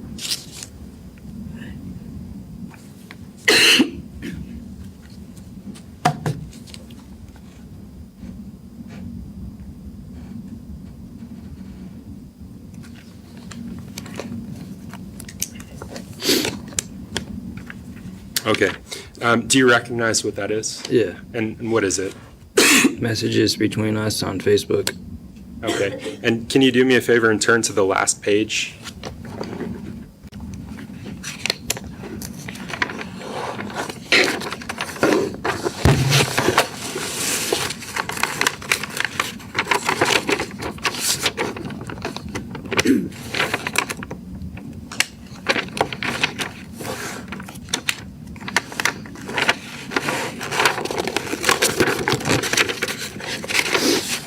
Okay. Do you recognize what that is? Yeah. And what is it? Messages between us on Facebook. Okay. And can you do me a favor and turn to the last page?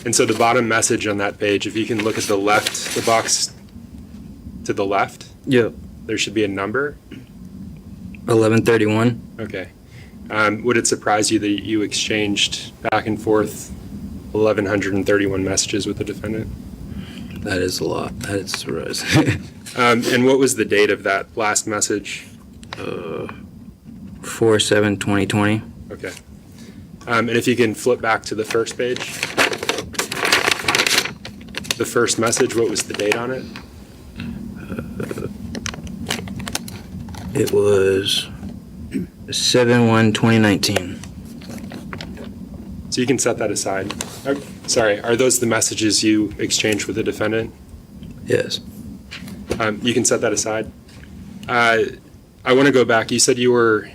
And so the bottom message on that page, if you can look at the left, the box to the left, Yep. there should be a number. 11:31. Okay. Would it surprise you that you exchanged back and forth 1,131 messages with the defendant? That is a lot. That is surprising. And what was the date of that last message? 4/7/2020. Okay. And if you can flip back to the first page. The first message, what was the date on it? It was 7/1/2019. So you can set that aside. Sorry, are those the messages you exchanged with the defendant? Yes. You can set that aside. I want to go back. You said you were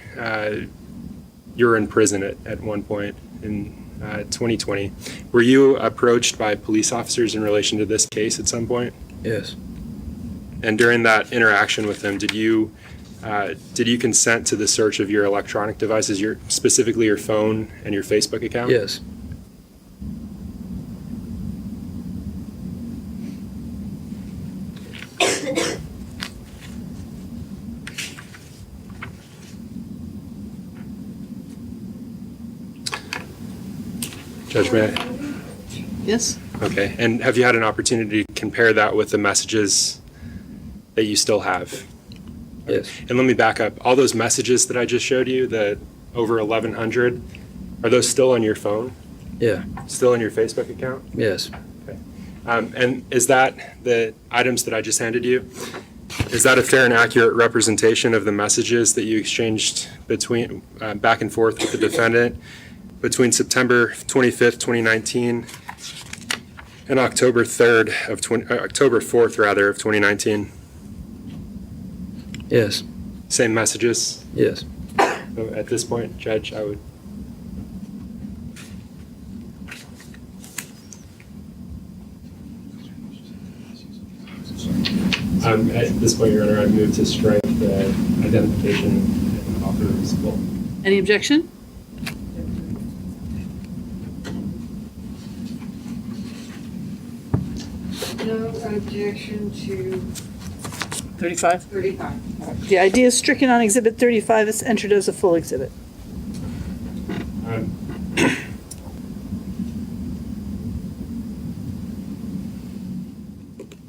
in prison at one point in 2020. Were you approached by police officers in relation to this case at some point? Yes. And during that interaction with them, did you consent to the search of your electronic devices, specifically your phone and your Facebook account? Yes. Judge May? Yes? Okay. And have you had an opportunity to compare that with the messages that you still have? Yes. And let me back up. All those messages that I just showed you, the over 1,100, are those still on your phone? Yeah. Still on your Facebook account? Yes. And is that the items that I just handed you? Is that a fair and accurate representation of the messages that you exchanged between back and forth with the defendant between September 25th, 2019 and October 4th rather of 2019? Yes. Same messages? Yes. So at this point, Judge, I would. At this point, Your Honor, I move to strike the identification and offer of support. Any objection? No objection to 35. 35. The idea is stricken on Exhibit 35. It's entered as a full exhibit.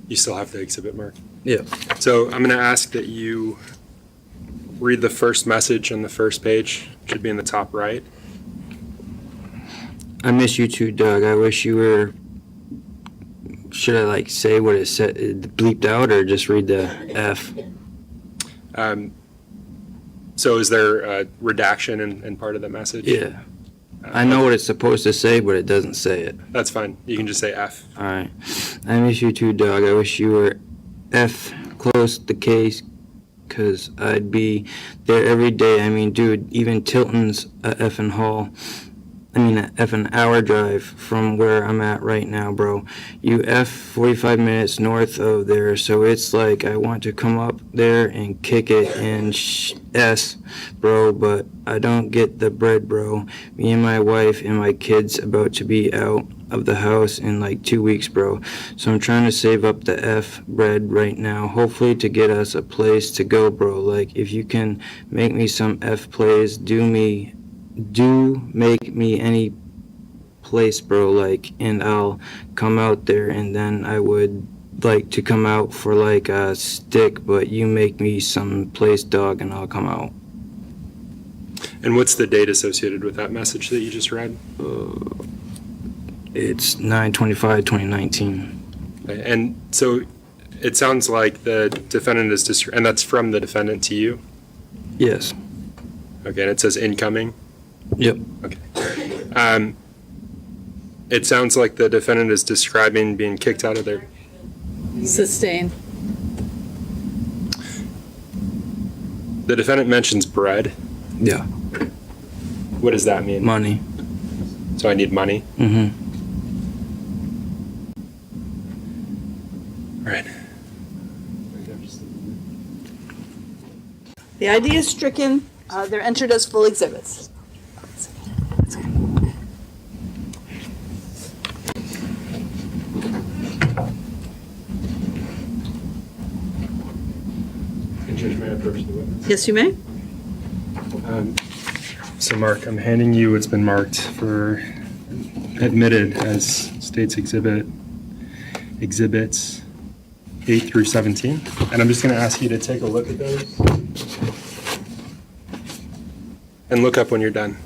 You still have the exhibit, Mark? Yeah. So I'm going to ask that you read the first message on the first page. It should be in the top right. I miss you too, Doug. I wish you were. Should I like say what it said, bleeped out, or just read the F? So is there a redaction in part of the message? Yeah. I know what it's supposed to say, but it doesn't say it. That's fine. You can just say F. All right. I miss you too, Doug. I wish you were F close the case, because I'd be there every day. I mean, dude, even Tilton's a effing haul. I mean, a effing hour drive from where I'm at right now, bro. You F 45 minutes north of there, so it's like I want to come up there and kick it and S, bro, but I don't get the bread, bro. Me and my wife and my kids about to be out of the house in like 2 weeks, bro. So I'm trying to save up the F bread right now, hopefully to get us a place to go, bro. Like, if you can make me some F plays, do make me any place, bro, like, and I'll come out there, and then I would like to come out for like a stick, but you make me some place, dog, and I'll come out. And what's the date associated with that message that you just read? It's 9/25/2019. Okay. And so it sounds like the defendant is and that's from the defendant to you? Yes. Okay, and it says incoming? Yep. Okay. It sounds like the defendant is describing being kicked out of their... Sustain. The defendant mentions bread. Yeah. What does that mean? Money. So I need money? Mm-hmm. All right. The ID is stricken. They're entered as full exhibits. And Judge, may I approach the witness? Yes, you may. So Mark, I'm handing you what's been marked for admitted as State's exhibits 8 through 17. And I'm just going to ask you to take a look at those. And look up when you're done.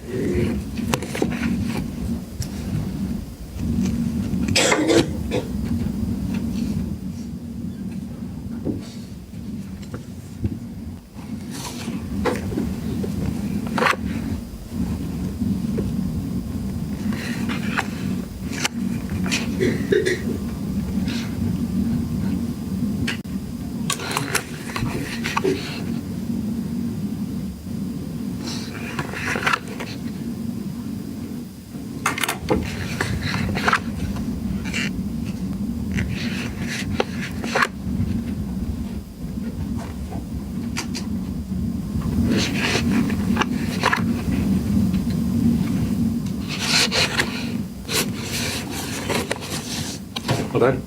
Well done.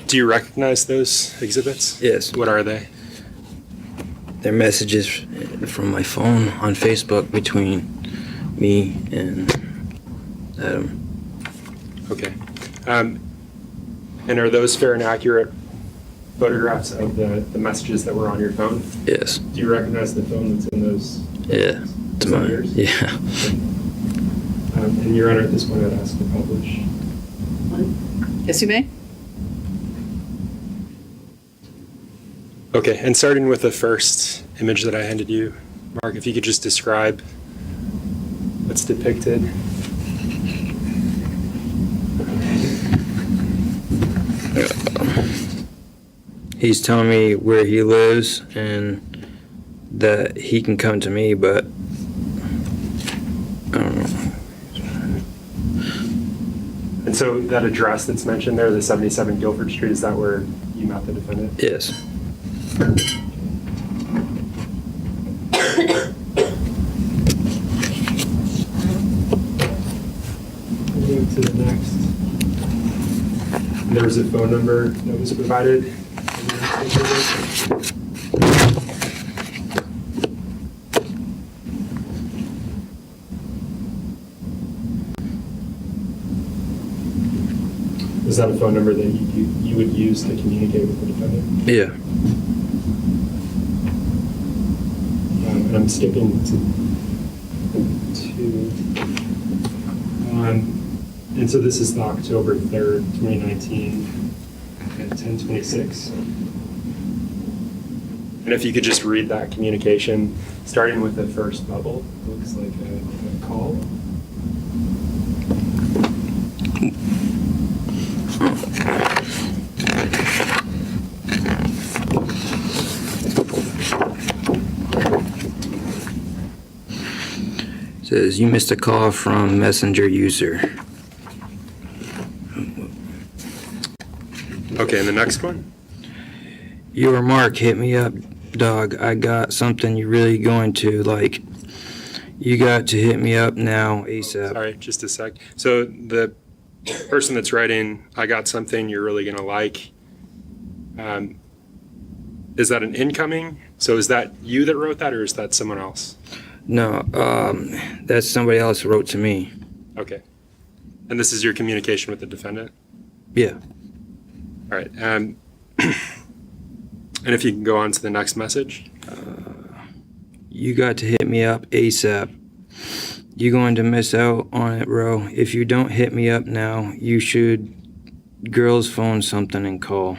Do you recognize those exhibits? Yes. What are they? They're messages from my phone on Facebook between me and Adam. Okay. And are those fair and accurate photographs of the messages that were on your phone? Yes. Do you recognize the phone that's in those? Yeah. It's Is that mine. yours? Yeah. And Your Honor, at this point, I'd ask to publish. Yes, you may. Okay, and starting with the first image that I handed you, Mark, if you could just describe what's depicted. He's telling me where he lives and that he can come to me, but I don't know. And so that address that's mentioned there, the 77 Guilford Street, is that where you met the defendant? Yes. Move to the next. There was a phone number that was provided. Is that a phone number that you would use to communicate with the defendant? Yeah. And I'm skipping to and so this is the October 3rd, 2019 at 10:26. And if you could just read that communication, starting with the first bubble, looks like a call. Says you missed a call from messenger user. Okay, and the next one? Your Mark, hit me up, dog. I got something you really going to like. You got to hit me up now, ASAP. Sorry, just a sec. So the person that's writing, I got something you're really gonna like. Is that an incoming? So is that you that wrote that, or is that someone else? No, that's somebody else who wrote to me. Okay. And this is your communication with the defendant? Yeah. All right. And if you can go on to the next message. You got to hit me up ASAP. You're going to miss out on it, bro. If you don't hit me up now, you should girls phone something and call.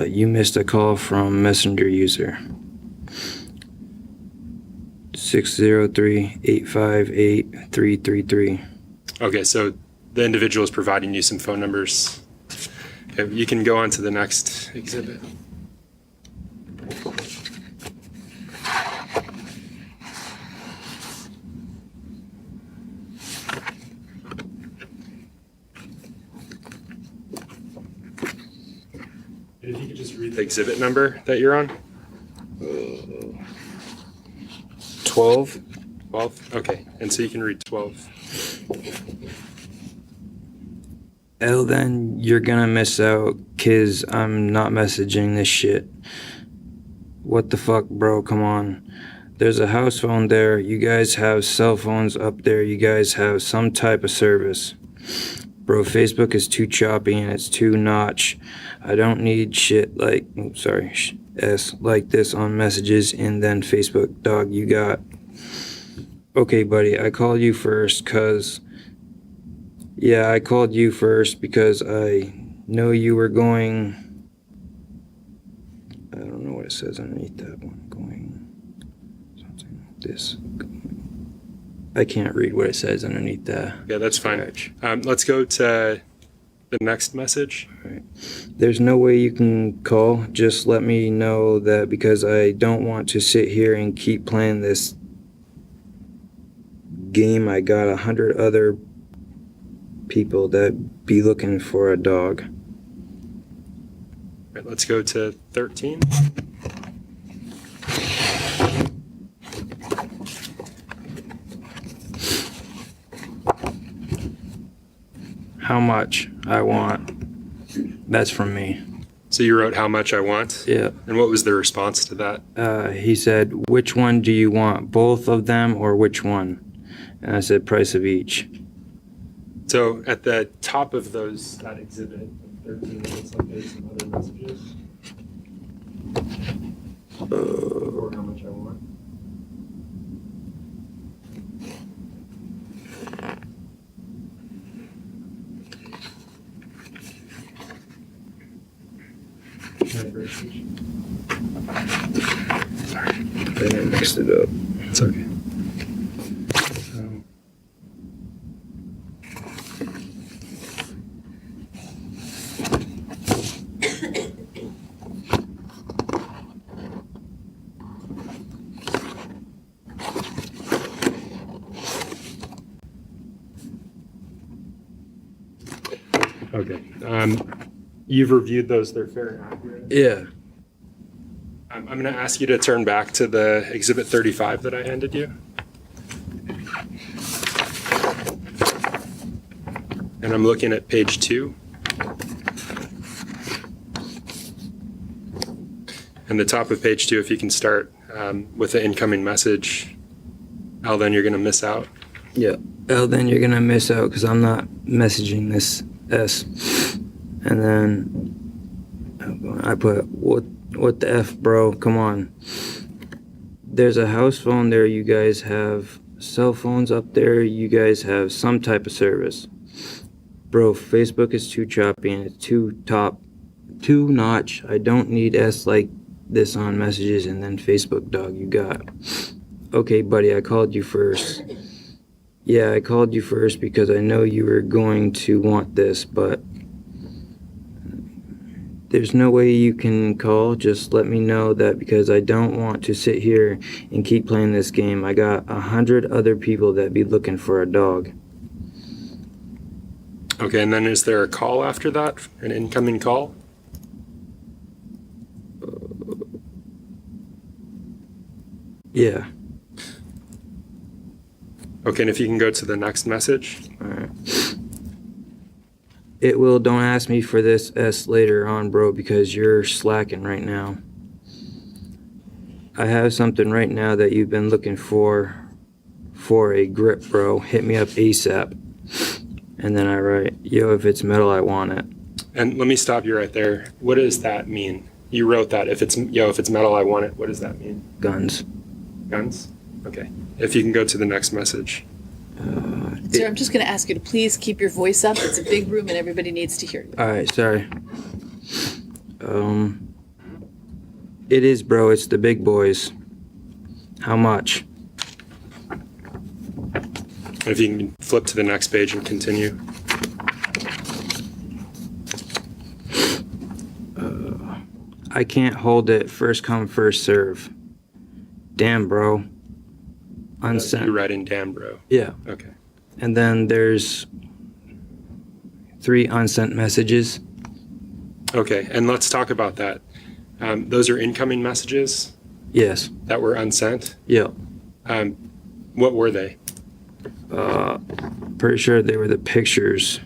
You missed a call from messenger user. 603-858-333. Okay, so the individual is providing you some phone numbers. Okay, you can go on to the next exhibit. And if you could just read the exhibit number that you're on. 12. 12? Okay, and so you can read 12. Well, then you're gonna miss out, 'cause I'm not messaging this shit. What the fuck, bro? Come on. There's a house phone there. You guys have cell phones up there. You guys have some type of service. Bro, Facebook is too choppy and it's too notch. I don't need shit like, S like this on messages and then Facebook. Dog, you got. Okay, buddy, I called you first because I know you were going. I don't know what it says underneath that one. Going something. This. I can't read what it says underneath that. Yeah, that's fine. Let's go to the next message. All right. There's no way you can call. Just let me know that because I don't want to sit here and keep playing this game. I got 100 other people that be looking for a dog. All right, let's go to 13. How much I want. That's from me. So you wrote how much I want? Yeah. And what was the response to that? He said, which one do you want? Both of them or which one? And I said, price of each. So at the top of that exhibit, 13, it looks like there's some other messages. Or how much I want. Sorry. I mixed it up. It's okay. Okay. You've reviewed those. They're fair and accurate. Yeah. I'm going to ask you to turn back to the Exhibit 35 that I handed you. And I'm looking at page 2. And the top of page 2, if you can start with the incoming message, Al, then you're going to miss out. Yeah. well, then you're gonna miss out because I'm not messaging this S. And then I put, what the F, bro? Come on. There's a house phone there. You guys have cell phones up there. You guys have some type of service. Bro, Facebook is too choppy and it's too notch. I don't need S like this on messages. And then Facebook, dog, you got. Okay, buddy, I called you first. Yeah, I called you first because I know you were going to want this, but there's no way you can call. Just let me know that because I don't want to sit here and keep playing this game. I got 100 other people that be looking for a dog. Okay, and then is there a call after that? An incoming call? Yeah. Okay, and if you can go to the next message. All right. It will, don't ask me for this S later on, bro, because you're slacking right now. I have something right now that you've been looking for a grip, bro. Hit me up ASAP. And then I write, yo, if it's metal, I want it. And let me stop you right there. What does that mean? You wrote that. If it's metal, I want it. What does that mean? Guns. Guns? Okay. If you can go to the next message. Sir, I'm just going to ask you to please keep your voice up. It's a big room and everybody needs to hear you. All right, sorry. It is, bro. It's the big boys. How much? If you can flip to the next page and continue. I can't hold it. First come, first serve. Damn, bro. Unsent. You read in damn, bro. Yeah. Okay. And then there's 3 unsent messages. Okay, and let's talk about that. Those are incoming messages Yes. that were unsent. Yeah. What were they? Pretty sure they were the pictures.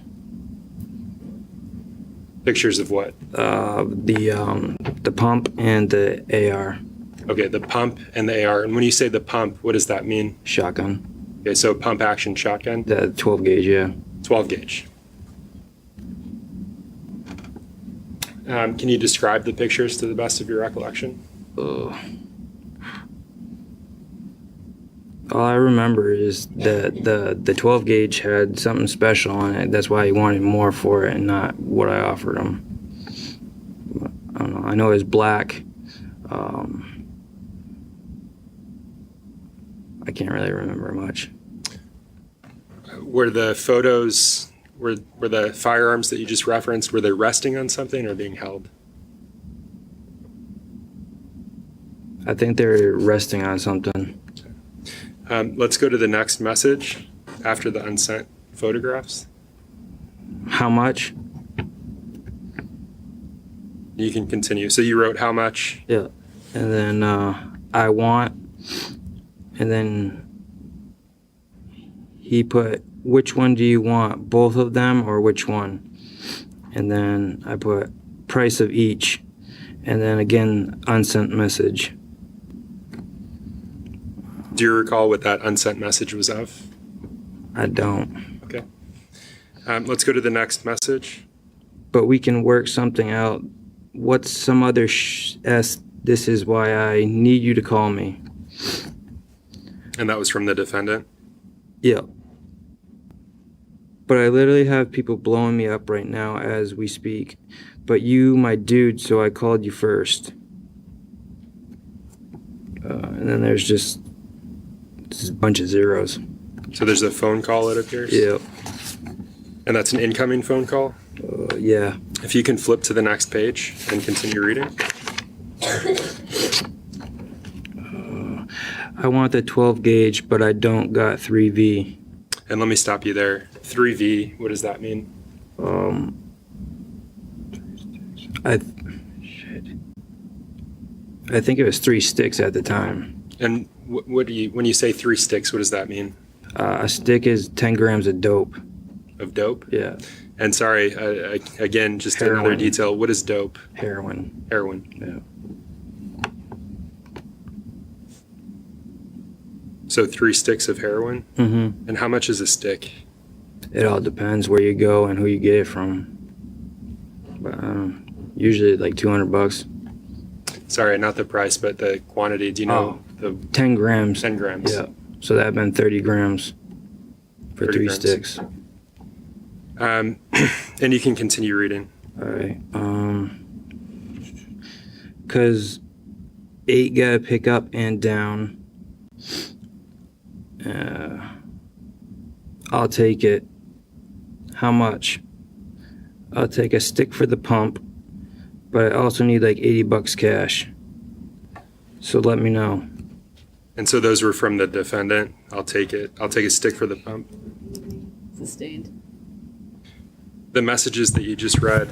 Pictures of what? The pump and the AR Okay, the pump and the AR. And when you say the pump, what does that mean? shotgun. Okay, so pump action shotgun, The 12 gauge, yeah. 12 gauge. Can you describe the pictures to the best of your recollection? All I remember is that the 12 gauge had something special on it. That's why he wanted more for it and not what I offered him. I don't know. I know it was black. I can't really remember much. Were the photos, were the firearms that you just referenced, were they resting on something or being held? I think they were resting on something. Let's go to the next message after the unsent photographs. How much? You can continue. So you wrote how much? Yeah. And then I want, and then he put, which one do you want? Both of them or which one? And then I put price of each. And then again, unsent message. Do you recall what that unsent message was of? I don't. Okay. Let's go to the next message. But we can work something out. What's some other S? This is why I need you to call me. And that was from the defendant. Yeah. But I literally have people blowing me up right now as we speak. But you, my dude, so I called you first. And then there's just a bunch of zeros. So there's a phone call, it appears. Yeah. And that's an incoming phone call. Yeah. If you can flip to the next page and continue reading. I want the 12 gauge, but I don't got 3V. And let me stop you there. 3V, what does that mean? I think it was 3 sticks at the time. And what do you, when you say 3 sticks, what does that mean? A stick is 10 grams of dope. Of dope? Yeah. And sorry, again, just another Heroin. detail. What is dope? Heroin. Heroin. Yeah. So 3 sticks of heroin? Mm-hmm. And how much is a stick? It all depends where you go and who you get it from. But usually like $200. Sorry, not the price, but the quantity. Do you know the 10 grams. 10 grams? Yeah. So that'd been 30 grams for 30 3 grams. sticks. And you can continue reading. All right. Cause 8 gotta pick up and down. I'll take it. How much? I'll take a stick for the pump, but I also need like $80 cash. So let me know. And so those were from the defendant. I'll take it. I'll take a stick for the pump. Sustained. The messages that you just read,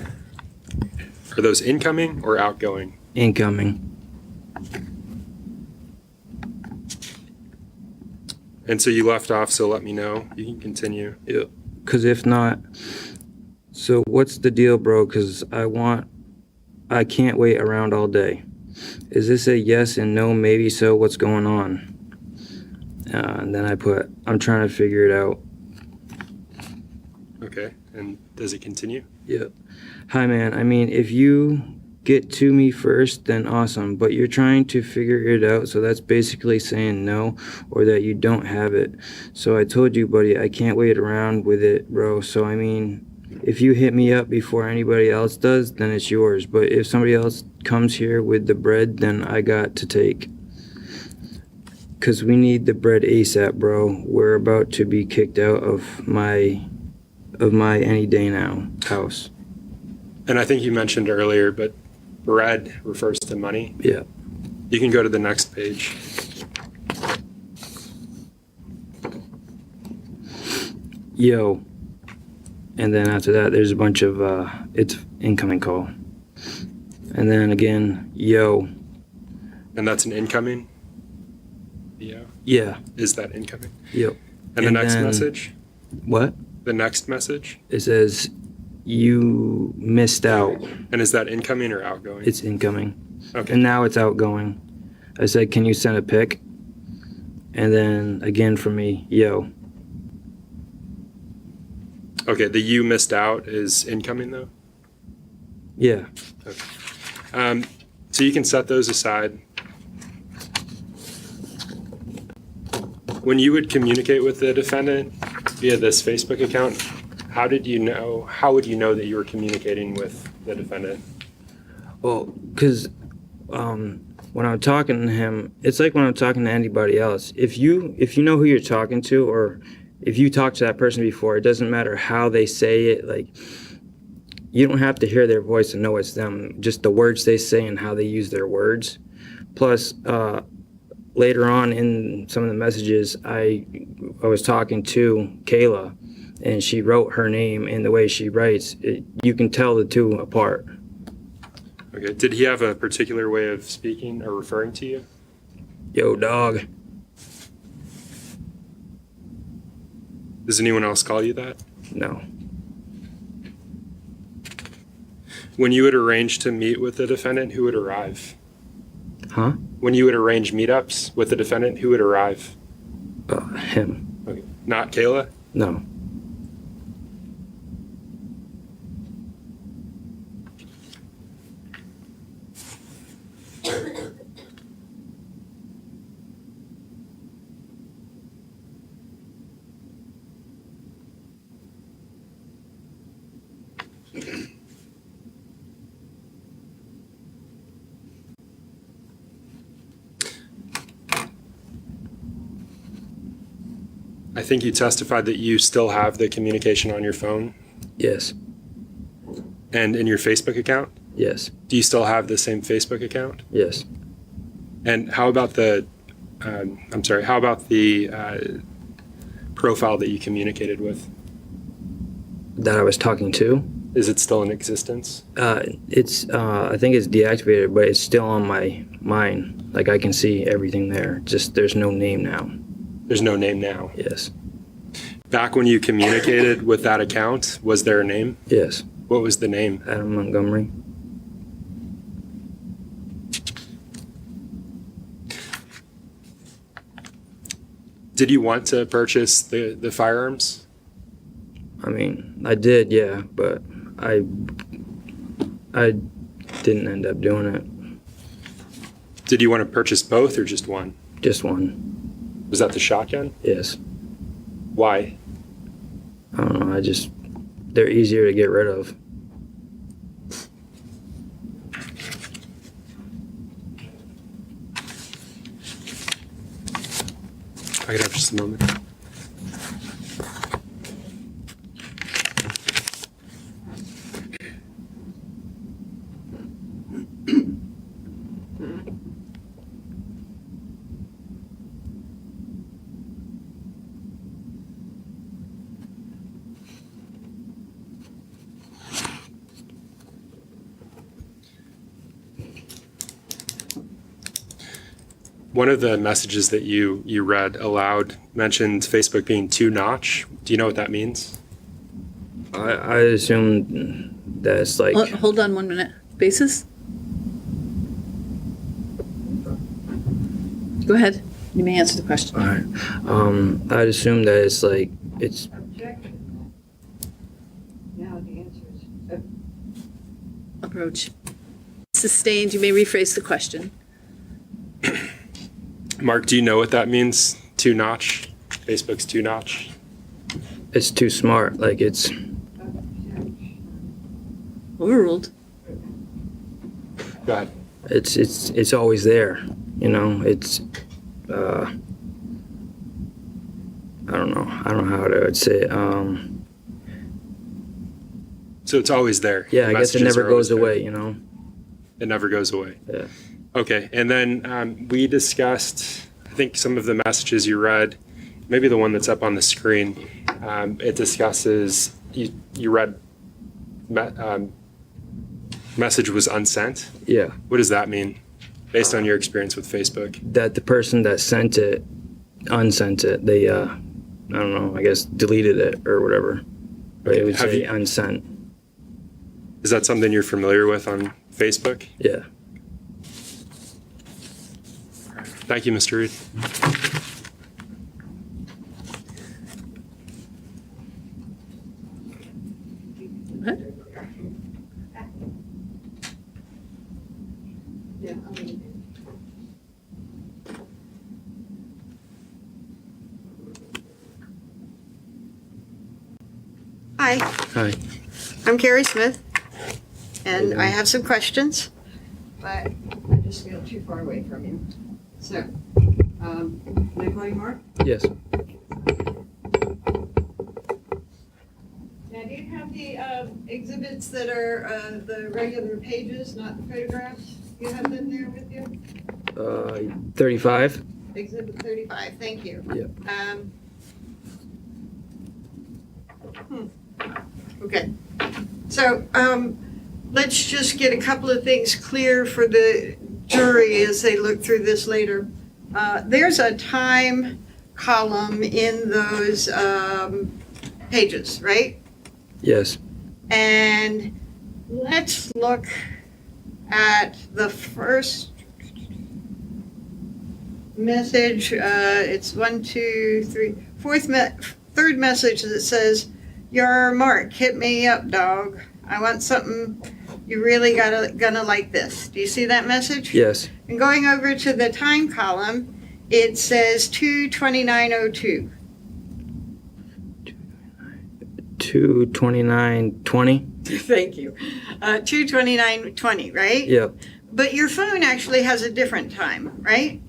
are those incoming or outgoing? Incoming. And so you left off, so let me know. You can continue. Yeah. Cause if not, so what's the deal, bro? Cause I can't wait around all day. Is this a yes and no, maybe so? What's going on? And then I put, I'm trying to figure it out. Okay. And does it continue? Yeah. Hi, man. I mean, if you get to me first, then awesome. But you're trying to figure it out, so that's basically saying no or that you don't have it. So I told you, buddy, I can't wait around with it, bro. So, I mean, if you hit me up before anybody else does, then it's yours. But if somebody else comes here with the bread, then I got to take. Because we need the bread ASAP, bro. We're about to be kicked out of my any day now house. And I think you mentioned earlier, but bread refers to money. Yeah. You can go to the next page. Yo. And then after that, there's a bunch of, it's incoming call. And then again, yo. And that's an incoming? Yeah. Yeah. Is that incoming? Yep. And the next then- message? What? The next message? It says, you missed out. And is that incoming or outgoing? It's incoming. Okay. And now it's outgoing. I said, can you send a pic? And then again for me, yo. Okay, the you missed out is incoming though? Yeah. So you can set those aside. When you would communicate with the defendant via this Facebook account, how would you know that you were communicating with the defendant? Well, because when I'm talking to him, it's like when I'm talking to anybody else. If you know who you're talking to, or if you talked to that person before, it doesn't matter how they say it. Like, you don't have to hear their voice to know it's them. Just the words they say and how they use their words. Plus, later on in some of the messages, I was talking to Kayla, and she wrote her name, and the way she writes, you can tell the two apart. Okay, did he have a particular way of speaking or referring to you? Yo, dog. Does anyone else call you that? No. When you would arrange to meet with the defendant, who would arrive? Huh? When you would arrange meetups with the defendant, who would arrive? Him. Okay. Not Kayla? No. I think you testified that you still have the communication on your phone Yes. and in your Facebook account. Yes. Do you still have the same Facebook account? Yes. And how about the profile that you communicated with? That I was talking to. Is it still in existence? It's I think it's deactivated, but it's still on my mine. Like, I can see everything there. Just there's no name now. There's no name now. Yes. Back when you communicated with that account, was there a name? Yes. What was the name? Adam Montgomery. Did you want to purchase the firearms? I mean, I did, yeah, but I didn't end up doing it. Did you want to purchase both or just one? Just one. Was that the shotgun? Yes. Why? I don't know. They're easier to get rid of. I could have just a moment. One of the messages that you read aloud mentioned Facebook being two-notch. Do you know what that means? I assume that's like Hold on 1 minute. Basis? Go ahead. You may answer the question. all right. I'd assume that it's like it's Objection. Now the answer is Approach. Sustained. You may rephrase the question. Mark, do you know what that means? Two-notch? Facebook's two-notch? it's too smart. Like it's Overruled. Go ahead. it's always there. You know, it's I don't know how to say it. So it's always there. Yeah, The I guess it messages never are always goes there. away. You know. It never goes away. Yeah. Okay, and then we discussed, I think, some of the messages you read, maybe the one that's up on the screen. It discusses, you read, message was unsent. Yeah. What does that mean, based on your experience with Facebook? That the person that sent it, unsent it. They I don't know. I guess deleted it or whatever. But it would Have say you- unsent. Is that something you're familiar with on Facebook? Yeah. Thank you, Mr. Reed. What? Hi, Hi. I'm Carrie Smith, and I have some questions, but I just feel too far away from you. So, can I call you Mark? Yes. Now, do you have the exhibits that are the regular pages, not the photographs? Do you have them there with you? 35. Exhibit 35, thank you. Yep. Okay, so let's just get a couple of things clear for the jury as they look through this later. There's a time column in those pages, right? Yes. And let's look at the first message. It's third message that says, "Your Mark, hit me up, dog. I want something you really gonna like this." Do you see that message? Yes. And going over to the time column, it says 2:29:02. 2:29:20. Thank you. 2:29:20, right? Yep. But your phone actually has a different time, right?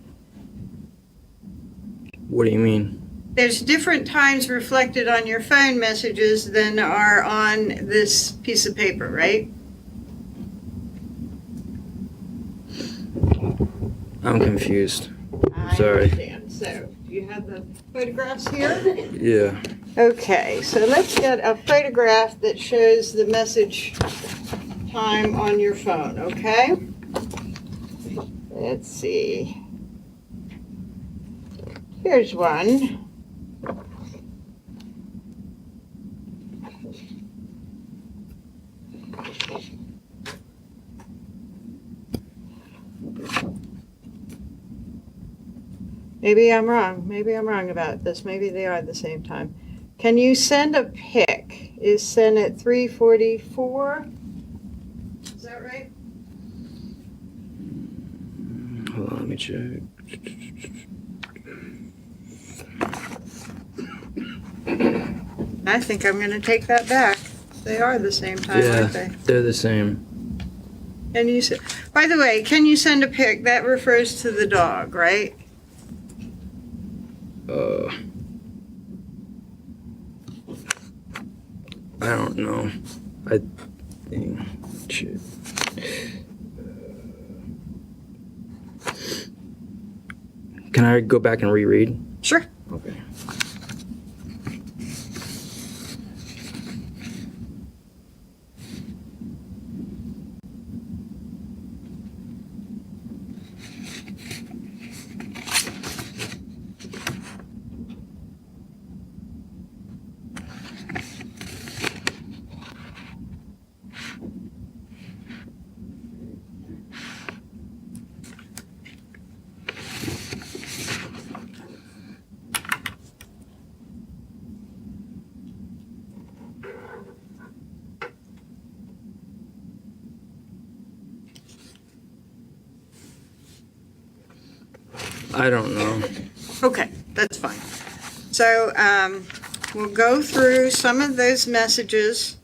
What do you mean? There's different times reflected on your phone messages than are on this piece of paper, right? I'm confused. I Sorry. understand. So, do you have the photographs here? Yeah. Okay, so let's get a photograph that shows the message time on your phone, okay? Let's see. Here's one. Maybe I'm wrong. Maybe I'm wrong about this. Maybe they are at the same time. Can you send a pic? Is sent at 3:44? Is that right? Hold on, let me check. I think I'm going to take that back. They are the same time, aren't they? They're the same. Can you by the way, can you send a pic? That refers to the dog, right? I don't know. I think. Shit. Can I go back and reread? Sure. Okay. I don't know. Okay, that's fine. So we'll go through some of those messages,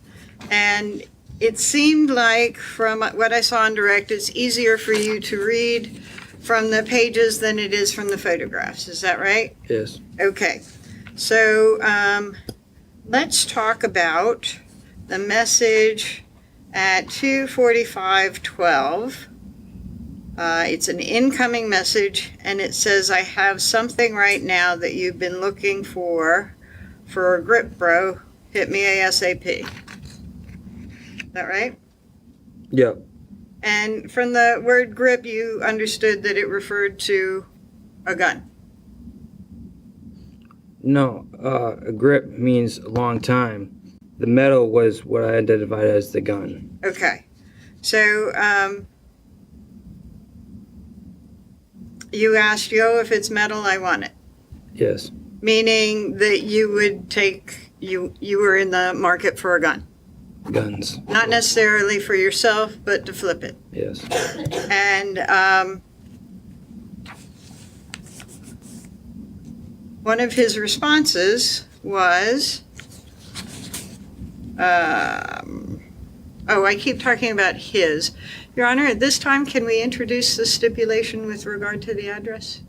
and it seemed like from what I saw on direct, it's easier for you to read from the pages than it is from the photographs. Is that right? Yes. Okay, so let's talk about the message at 2:45:12. It's an incoming message, and it says, "I have something right now that you've been looking for a grip, bro. Hit me ASAP." Is that right? Yep. And from the word grip, you understood that it referred to a gun. No, a grip means a long time. The metal was what I identified as the gun. Okay. So you asked, "Yo, if it's metal, I want it." Yes. Meaning that you would take, you were in the market for a gun. Guns. Not necessarily for yourself, but to flip it. Yes. And one of his responses was, I keep talking about his. Your Honor, at this time, can we introduce the stipulation with regard to the address?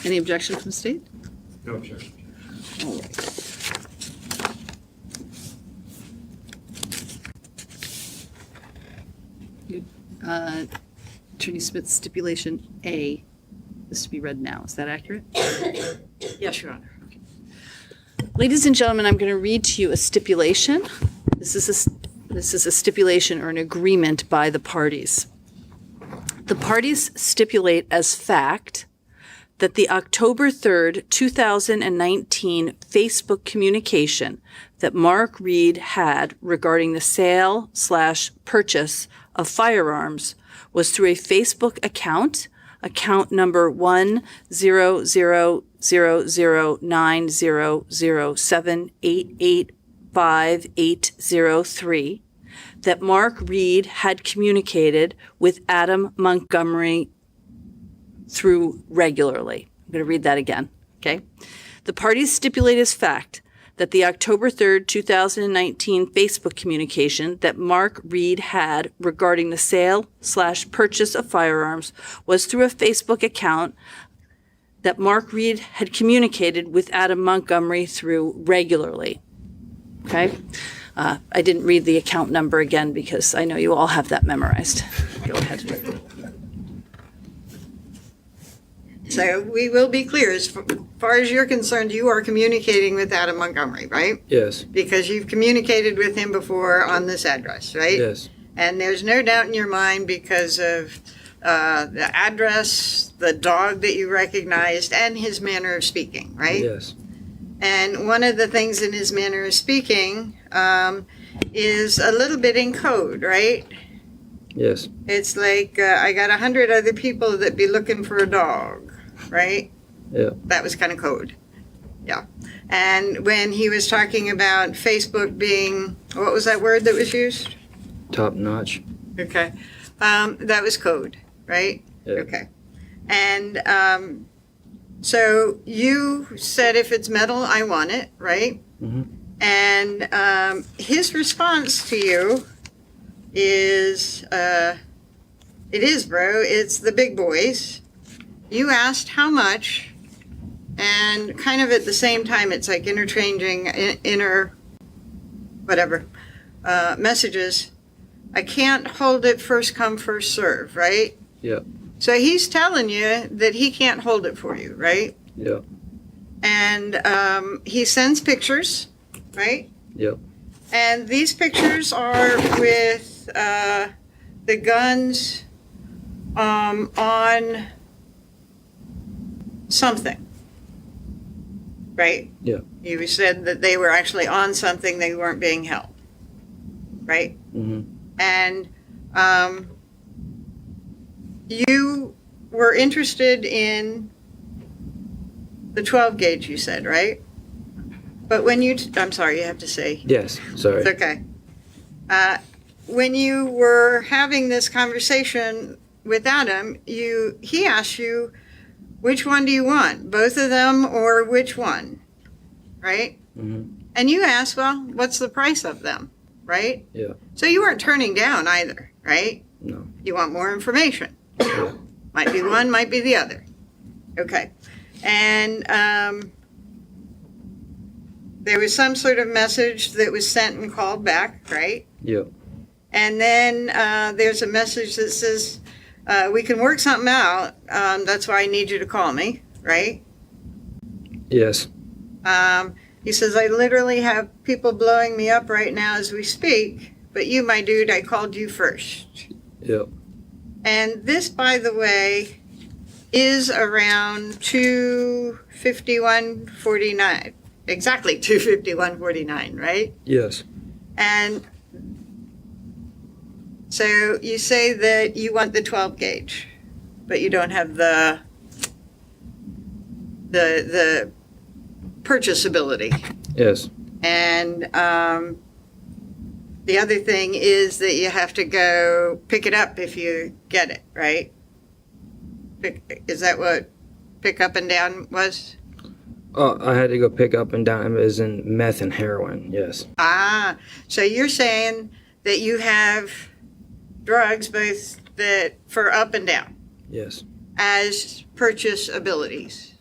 Any objection from the state? No objection. All right. Good. Attorney Smith's stipulation A is to be read now. Is that accurate? Yes, Your Honor. Ladies and gentlemen, I'm going to read to you a stipulation. This is a stipulation or an agreement by the parties. The parties stipulate as fact that the October 3rd, 2019 Facebook communication that Mark Reed had regarding the sale/purchase of firearms was through a Facebook account number 100009007885803, that Mark Reed had communicated with Adam Montgomery through regularly. I'm going to read that again, okay? The parties stipulate as fact that the October 3rd, 2019 Facebook communication that Mark Reed had regarding the sale/purchase of firearms was through a Facebook account that Mark Reed had communicated with Adam Montgomery through regularly, okay? I didn't read the account number again because I know you all have that memorized. Go ahead. So we will be clear, as far as you're concerned, you are communicating with Adam Montgomery, right? Yes. Because you've communicated with him before on this address, right? Yes. And there's no doubt in your mind because of the address, the dog that you recognized, and his manner of speaking, right? Yes. And one of the things in his manner of speaking is a little bit in code, right? Yes. It's like, I got 100 other people that be looking for a dog, right? Yeah. That was kind of code. Yeah. And when he was talking about Facebook being, what was that word that was used? Top notch. Okay. That was code, right? Yeah. Okay. And so you said if it's metal, I want it, right? Mm-hmm. And his response to you is, it is, bro, it's the big boys. You asked how much, and kind of at the same time, it's like interchanging messages. I can't hold it first come, first serve, right? Yep. So he's telling you that he can't hold it for you, right? Yep. And he sends pictures, right? Yep. And these pictures are with the guns on something, right? Yeah. You said that they were actually on something, they weren't being held, right? Mm-hmm. And you were interested in the 12 gauge, you said, right? But when I'm sorry, you have to say. Yes. Sorry. It's okay. When you were having this conversation with Adam, he asked you, which one do you want? Both of them or which one? Right? Mm-hmm. And you asked, well, what's the price of them? Right? Yeah. So you weren't turning down either, right? No. You want more information. Yeah. Might be one, might be the other. Okay. And there was some sort of message that was sent and called back, right? Yep. And then there's a message that says, we can work something out. That's why I need you to call me, right? Yes. He says, I literally have people blowing me up right now as we speak, but you, my dude, I called you first. Yep. And this, by the way, is around 251.49. Exactly 251.49, right? Yes. And so you say that you want the 12 gauge, but you don't have the purchasability. Yes. And the other thing is that you have to go pick it up if you get it, right? Is that what pick up and down was? Oh, I had to go pick up and down. It was in meth and heroin. Yes. Ah, so you're saying that you have drugs both that for up and down Yes. as purchase abilities.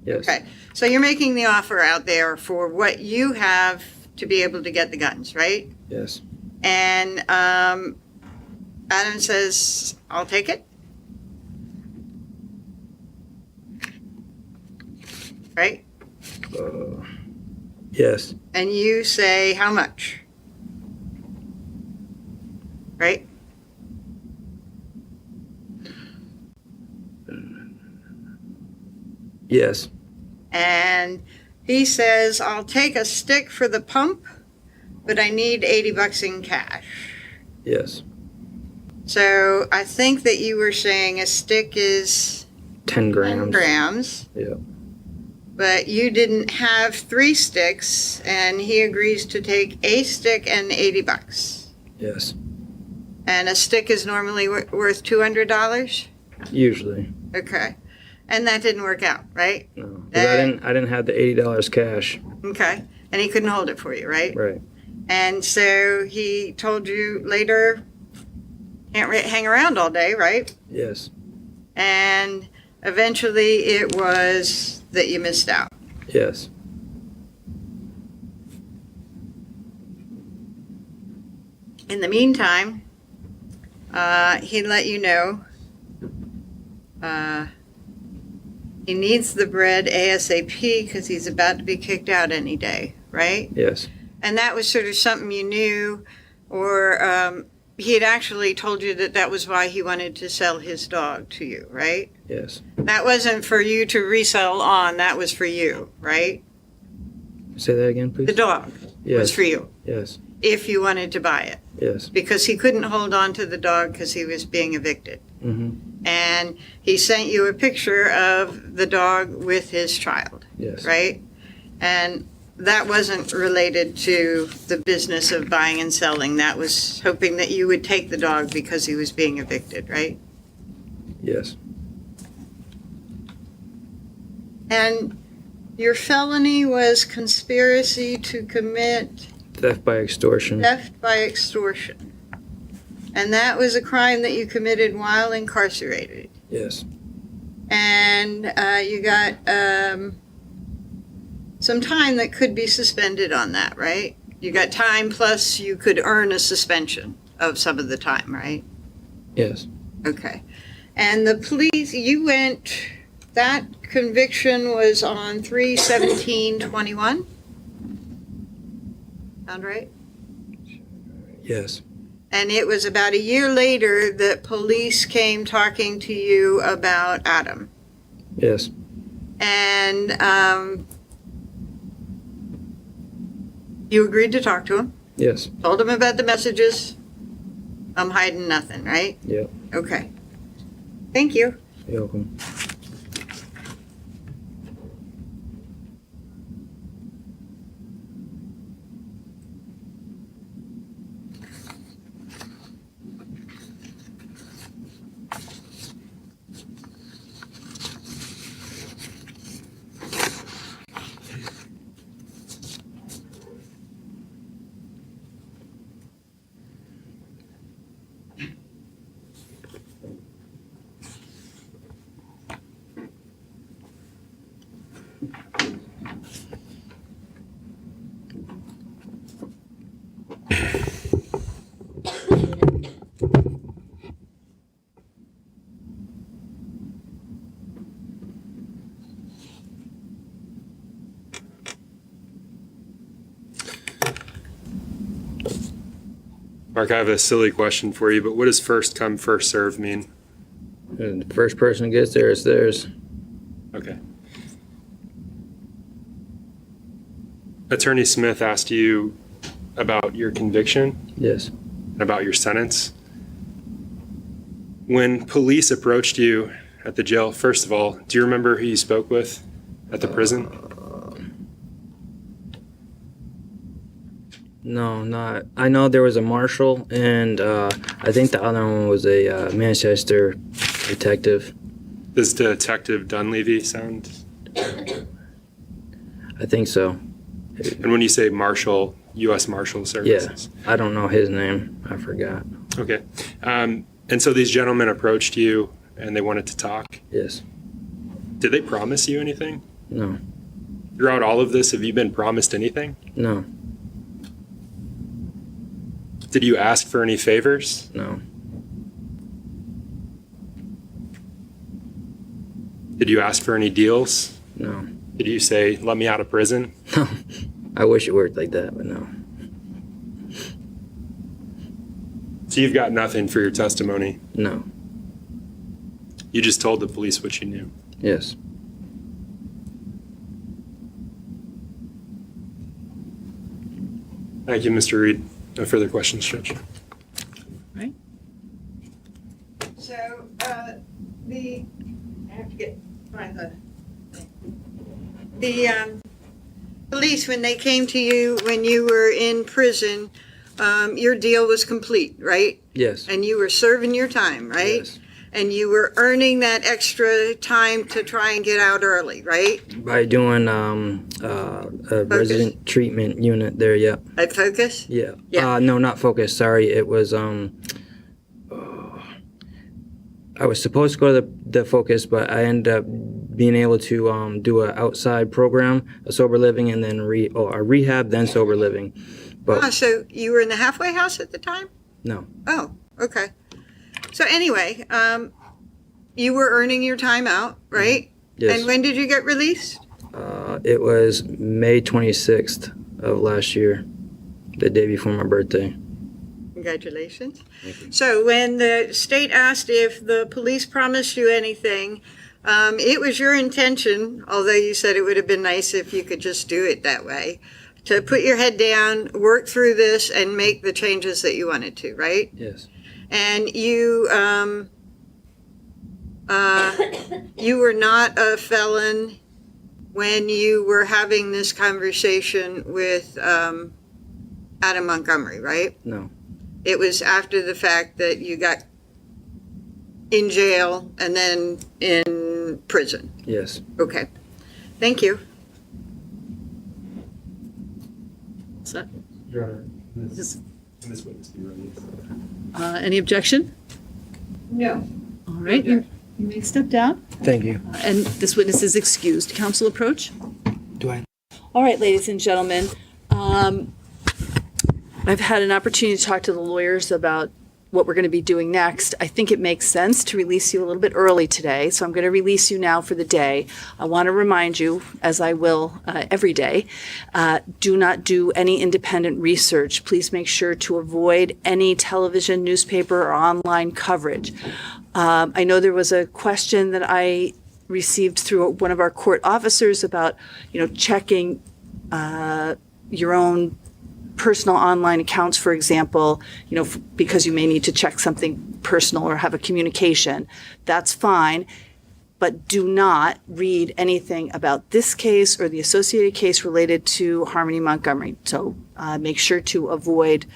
Yes. Okay, so you're making the offer out there for what you have to be able to get the guns, right? Yes. And Adam says, I'll take it. Right? Yes. And you say, how much? Right? Yes. And he says, I'll take a stick for the pump, but I need $80 in cash. Yes. So I think that you were saying a stick is 10 grams. 10 grams. Yeah. But you didn't have 3 sticks, and he agrees to take a stick and $80. Yes. And a stick is normally worth $200? Usually. Okay. And that didn't work out, right? No. 'Cause I didn't have the $80 cash. Okay. And he couldn't hold it for you, right? Right. And so he told you later, can't hang around all day, right? Yes. And eventually it was that you missed out. Yes. In the meantime, he let you know he needs the bread ASAP because he's about to be kicked out any day, right? Yes. And that was sort of something you knew, or he had actually told you that that was why he wanted to sell his dog to you, right? Yes. That wasn't for you to resell on, that was for you, right? Say that again, please. The dog Yes. was for you. Yes. if you wanted to buy it, Yes. because he couldn't hold on to the dog because he was being evicted. Mm-hmm. And he sent you a picture of the dog with his child, Yes. right? And that wasn't related to the business of buying and selling. That was hoping that you would take the dog because he was being evicted, right? Yes. And your felony was conspiracy to commit Theft by extortion. theft by extortion. And that was a crime that you committed while incarcerated. Yes. And you got some time that could be suspended on that, right? You got time plus you could earn a suspension of some of the time, right? Yes. Okay. And the police, you went, that conviction was on 3/17/21? Sound right? Yes. And it was about a year later that police came talking to you about Adam. Yes. And you agreed to talk to him, Yes. told him about the messages. I'm hiding nothing, right? Yep. Okay. Thank you. You're welcome. Mark, I have a silly question for you, but what does first come, first serve mean? And the first person who gets there is theirs. Okay. Attorney Smith asked you about your conviction Yes. and about your sentence. When police approached you at the jail, first of all, do you remember who you spoke with at the prison? No, not. I know there was a marshal, and I think the other one was a Manchester detective. Does Detective Dunleavy sound? I think so. And when you say marshal, U.S. Marshal Yeah. Services? I don't know his name. I forgot. Okay. And so these gentlemen approached you and they wanted to talk. Yes. Did they promise you anything? No. Throughout all of this, have you been promised anything? No. Did you ask for any favors? No. Did you ask for any deals? No. Did you say, let me out of prison? No. I wish it worked like that, but no. So you've got nothing for your testimony. No. You just told the police what you knew. Yes. Thank you, Mr. Reed. No further questions, Judge. So, I have to find the police, when they came to you when you were in prison, your deal was complete, right? Yes. And you were serving your time, right? Yes. And you were earning that extra time to try and get out early, right? By doing a resident treatment unit there, yeah. At Focus? Yeah. Yeah. No, not Focus. Sorry. It was I was supposed to go to the Focus, but I ended up being able to do an outside program, a sober living, and then a rehab, then sober living. But So you were in the halfway house at the time? no. Oh, okay. So anyway, you were earning your time out, right? Yes. And when did you get released? It was May 26th of last year, the day before my birthday. Congratulations. So when the state asked if the police promised you anything, it was your intention, although you said it would have been nice if you could just do it that way, to put your head down, work through this, and make the changes that you wanted to, right? Yes. And you were not a felon when you were having this conversation with Adam Montgomery, right? No. It was after the fact that you got in jail and then in prison. Yes. Okay. Thank you. So, Your Honor, Just- can this witness be released? any objection? No. All right, you may step down. Thank you. And this witness is excused. Counsel approach. Do I? All right, ladies and gentlemen, I've had an opportunity to talk to the lawyers about what we're going to be doing next. I think it makes sense to release you a little bit early today, so I'm going to release you now for the day. I want to remind you, as I will every day, do not do any independent research. Please make sure to avoid any television, newspaper, or online coverage. I know there was a question that I received through one of our court officers about, checking your own personal online accounts, for example, because you may need to check something personal or have a communication. That's fine. But do not read anything about this case or the associated case related to Harmony Montgomery. So make sure to avoid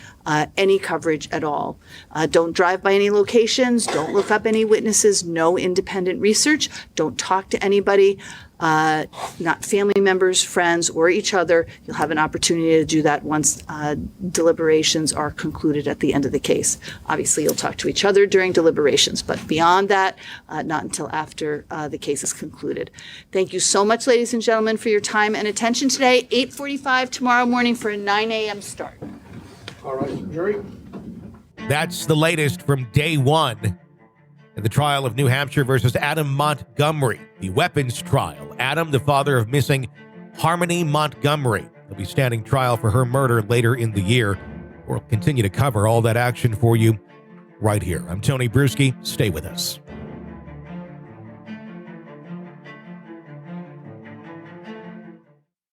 any coverage at all. Don't drive by any locations. Don't look up any witnesses. No independent research. Don't talk to anybody, not family members, friends, or each other. You'll have an opportunity to do that once deliberations are concluded at the end of the case. Obviously, you'll talk to each other during deliberations, but beyond that, not until after the case is concluded. Thank you so much, ladies and gentlemen, for your time and attention today. 8:45 tomorrow morning for a 9 a.m. start. All right, jury. That's the latest from day one in the trial of New Hampshire versus Adam Montgomery, the weapons trial. Adam, the father of missing Harmony Montgomery, will be standing trial for her murder later in the year. We'll continue to cover all that action for you right here. I'm Tony Bruschi. Stay with us.